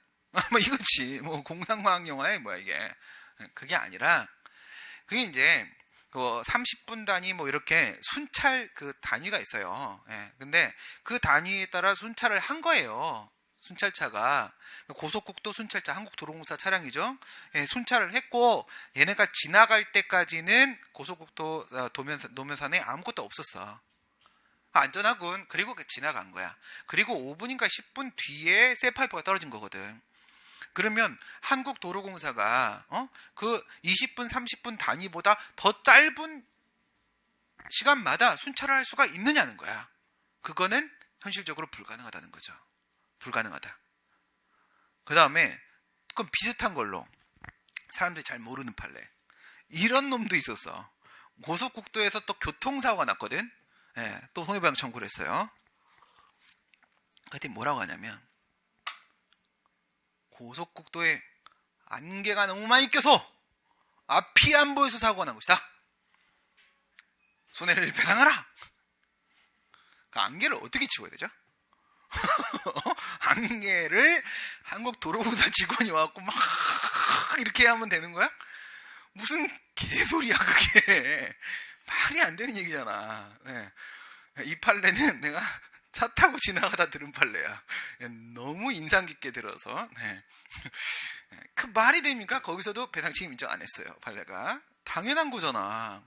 Speaker 1: 뭐 이거지. 뭐 공상과학 영화에 뭐야 이게. 그게 아니라 그게 이제 30분 단위 뭐 이렇게 순찰 그 단위가 있어요. 예. 근데 그 단위에 따라 순찰을 한 거예요. 순찰차가 고속국도 순찰차 한국도로공사 차량이죠. 예, 순찰을 했고 얘네가 지나갈 때까지는 고속국도 노면산에 아무것도 없었어. 안전하군. 그리고 지나간 거야. 그리고 5분인가 10분 뒤에 셀파이프가 떨어진 거거든. 그러면 한국도로공사가 그 20분, 30분 단위보다 더 짧은 시간마다 순찰을 할 수가 있느냐는 거야. 그거는 현실적으로 불가능하다는 거죠. 불가능하다. 그 다음에 그건 비슷한 걸로 사람들이 잘 모르는 판례. 이런 놈도 있었어. 고속국도에서 또 교통사고가 났거든. 예, 또 손해배상 청구를 했어요. 그때 뭐라고 하냐면 고속국도에 안개가 너무 많이 껴서 앞이 안 보여서 사고가 난 것이다. 손해를 배상하라. 그 안개를 어떻게 치워야 되죠? 안개를 한국도로공사 직원이 와갖고 막 이렇게 하면 되는 거야? 무슨 개소리야 그게. 말이 안 되는 얘기잖아. 네. 이 판례는 내가 차 타고 지나가다 들은 판례야. 너무 인상 깊게 들어서. 네. 그 말이 됩니까? 거기서도 배상 책임 인정 안 했어요. 판례가. 당연한 거잖아.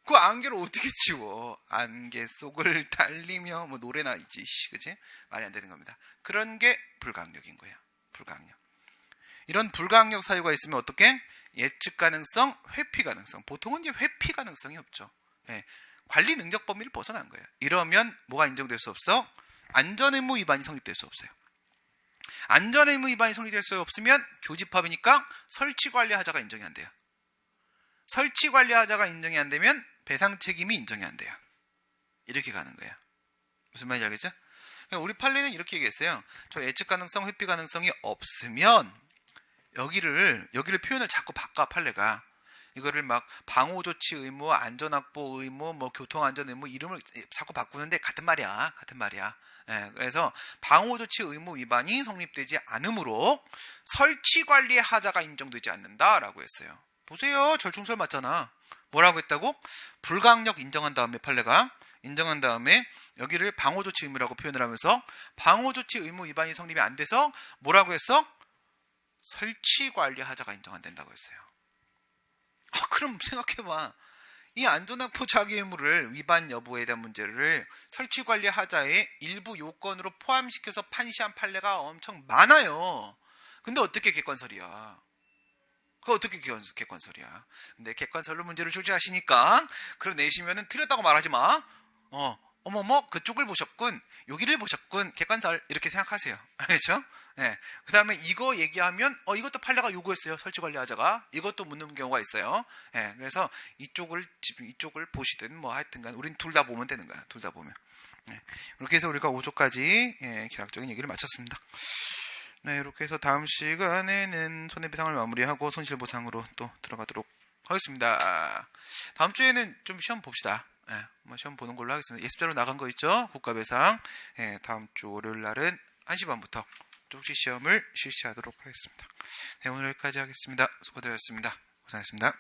Speaker 1: 그 안개를 어떻게 치워? 안개 속을 달리며 뭐 노래나 있지, 그치? 말이 안 되는 겁니다. 그런 게 불가항력인 거예요. 불가항력. 이런 불가항력 사유가 있으면 어떻게? 예측 가능성, 회피 가능성. 보통은 이제 회피 가능성이 없죠. 네. 관리 능력 범위를 벗어난 거예요. 이러면 뭐가 인정될 수 없어? 안전의무 위반이 성립될 수 없어요. 안전의무 위반이 성립될 수 없으면 교집합이니까 설치관리하자가 인정이 안 돼요. 설치관리하자가 인정이 안 되면 배상 책임이 인정이 안 돼요. 이렇게 가는 거예요. 무슨 말인지 알겠죠? 우리 판례는 이렇게 얘기했어요. 저 예측 가능성, 회피 가능성이 없으면 여기를 표현을 자꾸 바꿔 판례가. 이거를 막 방호조치 의무, 안전확보 의무, 뭐 교통안전 의무 이름을 자꾸 바꾸는데 같은 말이야. 같은 말이야. 예, 그래서 방호조치 의무 위반이 성립되지 않으므로 설치관리하자가 인정되지 않는다라고 했어요. 보세요. 절충설 맞잖아. 뭐라고 했다고? 불가항력 인정한 다음에 판례가 인정한 다음에 여기를 방호조치 의무라고 표현을 하면서 방호조치 의무 위반이 성립이 안 돼서 뭐라고 했어? 설치관리하자가 인정 안 된다고 했어요. 그럼 생각해봐. 이 안전확보 자기 의무를 위반 여부에 대한 문제를 설치관리하자의 일부 요건으로 포함시켜서 판시한 판례가 엄청 많아요. 근데 어떻게 객관설이야? 그거 어떻게 객관설이야? 근데 객관설로 문제를 출제하시니까 그러내시면은 틀렸다고 말하지 마. 어머머 그쪽을 보셨군, 여기를 보셨군, 객관설 이렇게 생각하세요. 알겠죠? 네. 그 다음에 이거 얘기하면 이것도 판례가 요구했어요. 설치관리하자가. 이것도 묻는 경우가 있어요. 네. 그래서 이쪽을 보시든 뭐 하여튼간 우린 둘 다 보면 되는 거야. 둘 다 보면. 네. 이렇게 해서 우리가 5조까지 기락적인 얘기를 마쳤습니다. 네, 이렇게 해서 다음 시간에는 손해배상을 마무리하고 손실보상으로 또 들어가도록 하겠습니다. 다음 주에는 좀 시험 봅시다. 네, 뭐 시험 보는 걸로 하겠습니다. 예습자로 나간 거 있죠? 국가배상. 네, 다음 주 월요일 날은 1시 반부터 쪽지 시험을 실시하도록 하겠습니다. 네, 오늘 여기까지 하겠습니다. 수고드렸습니다. 고생하셨습니다.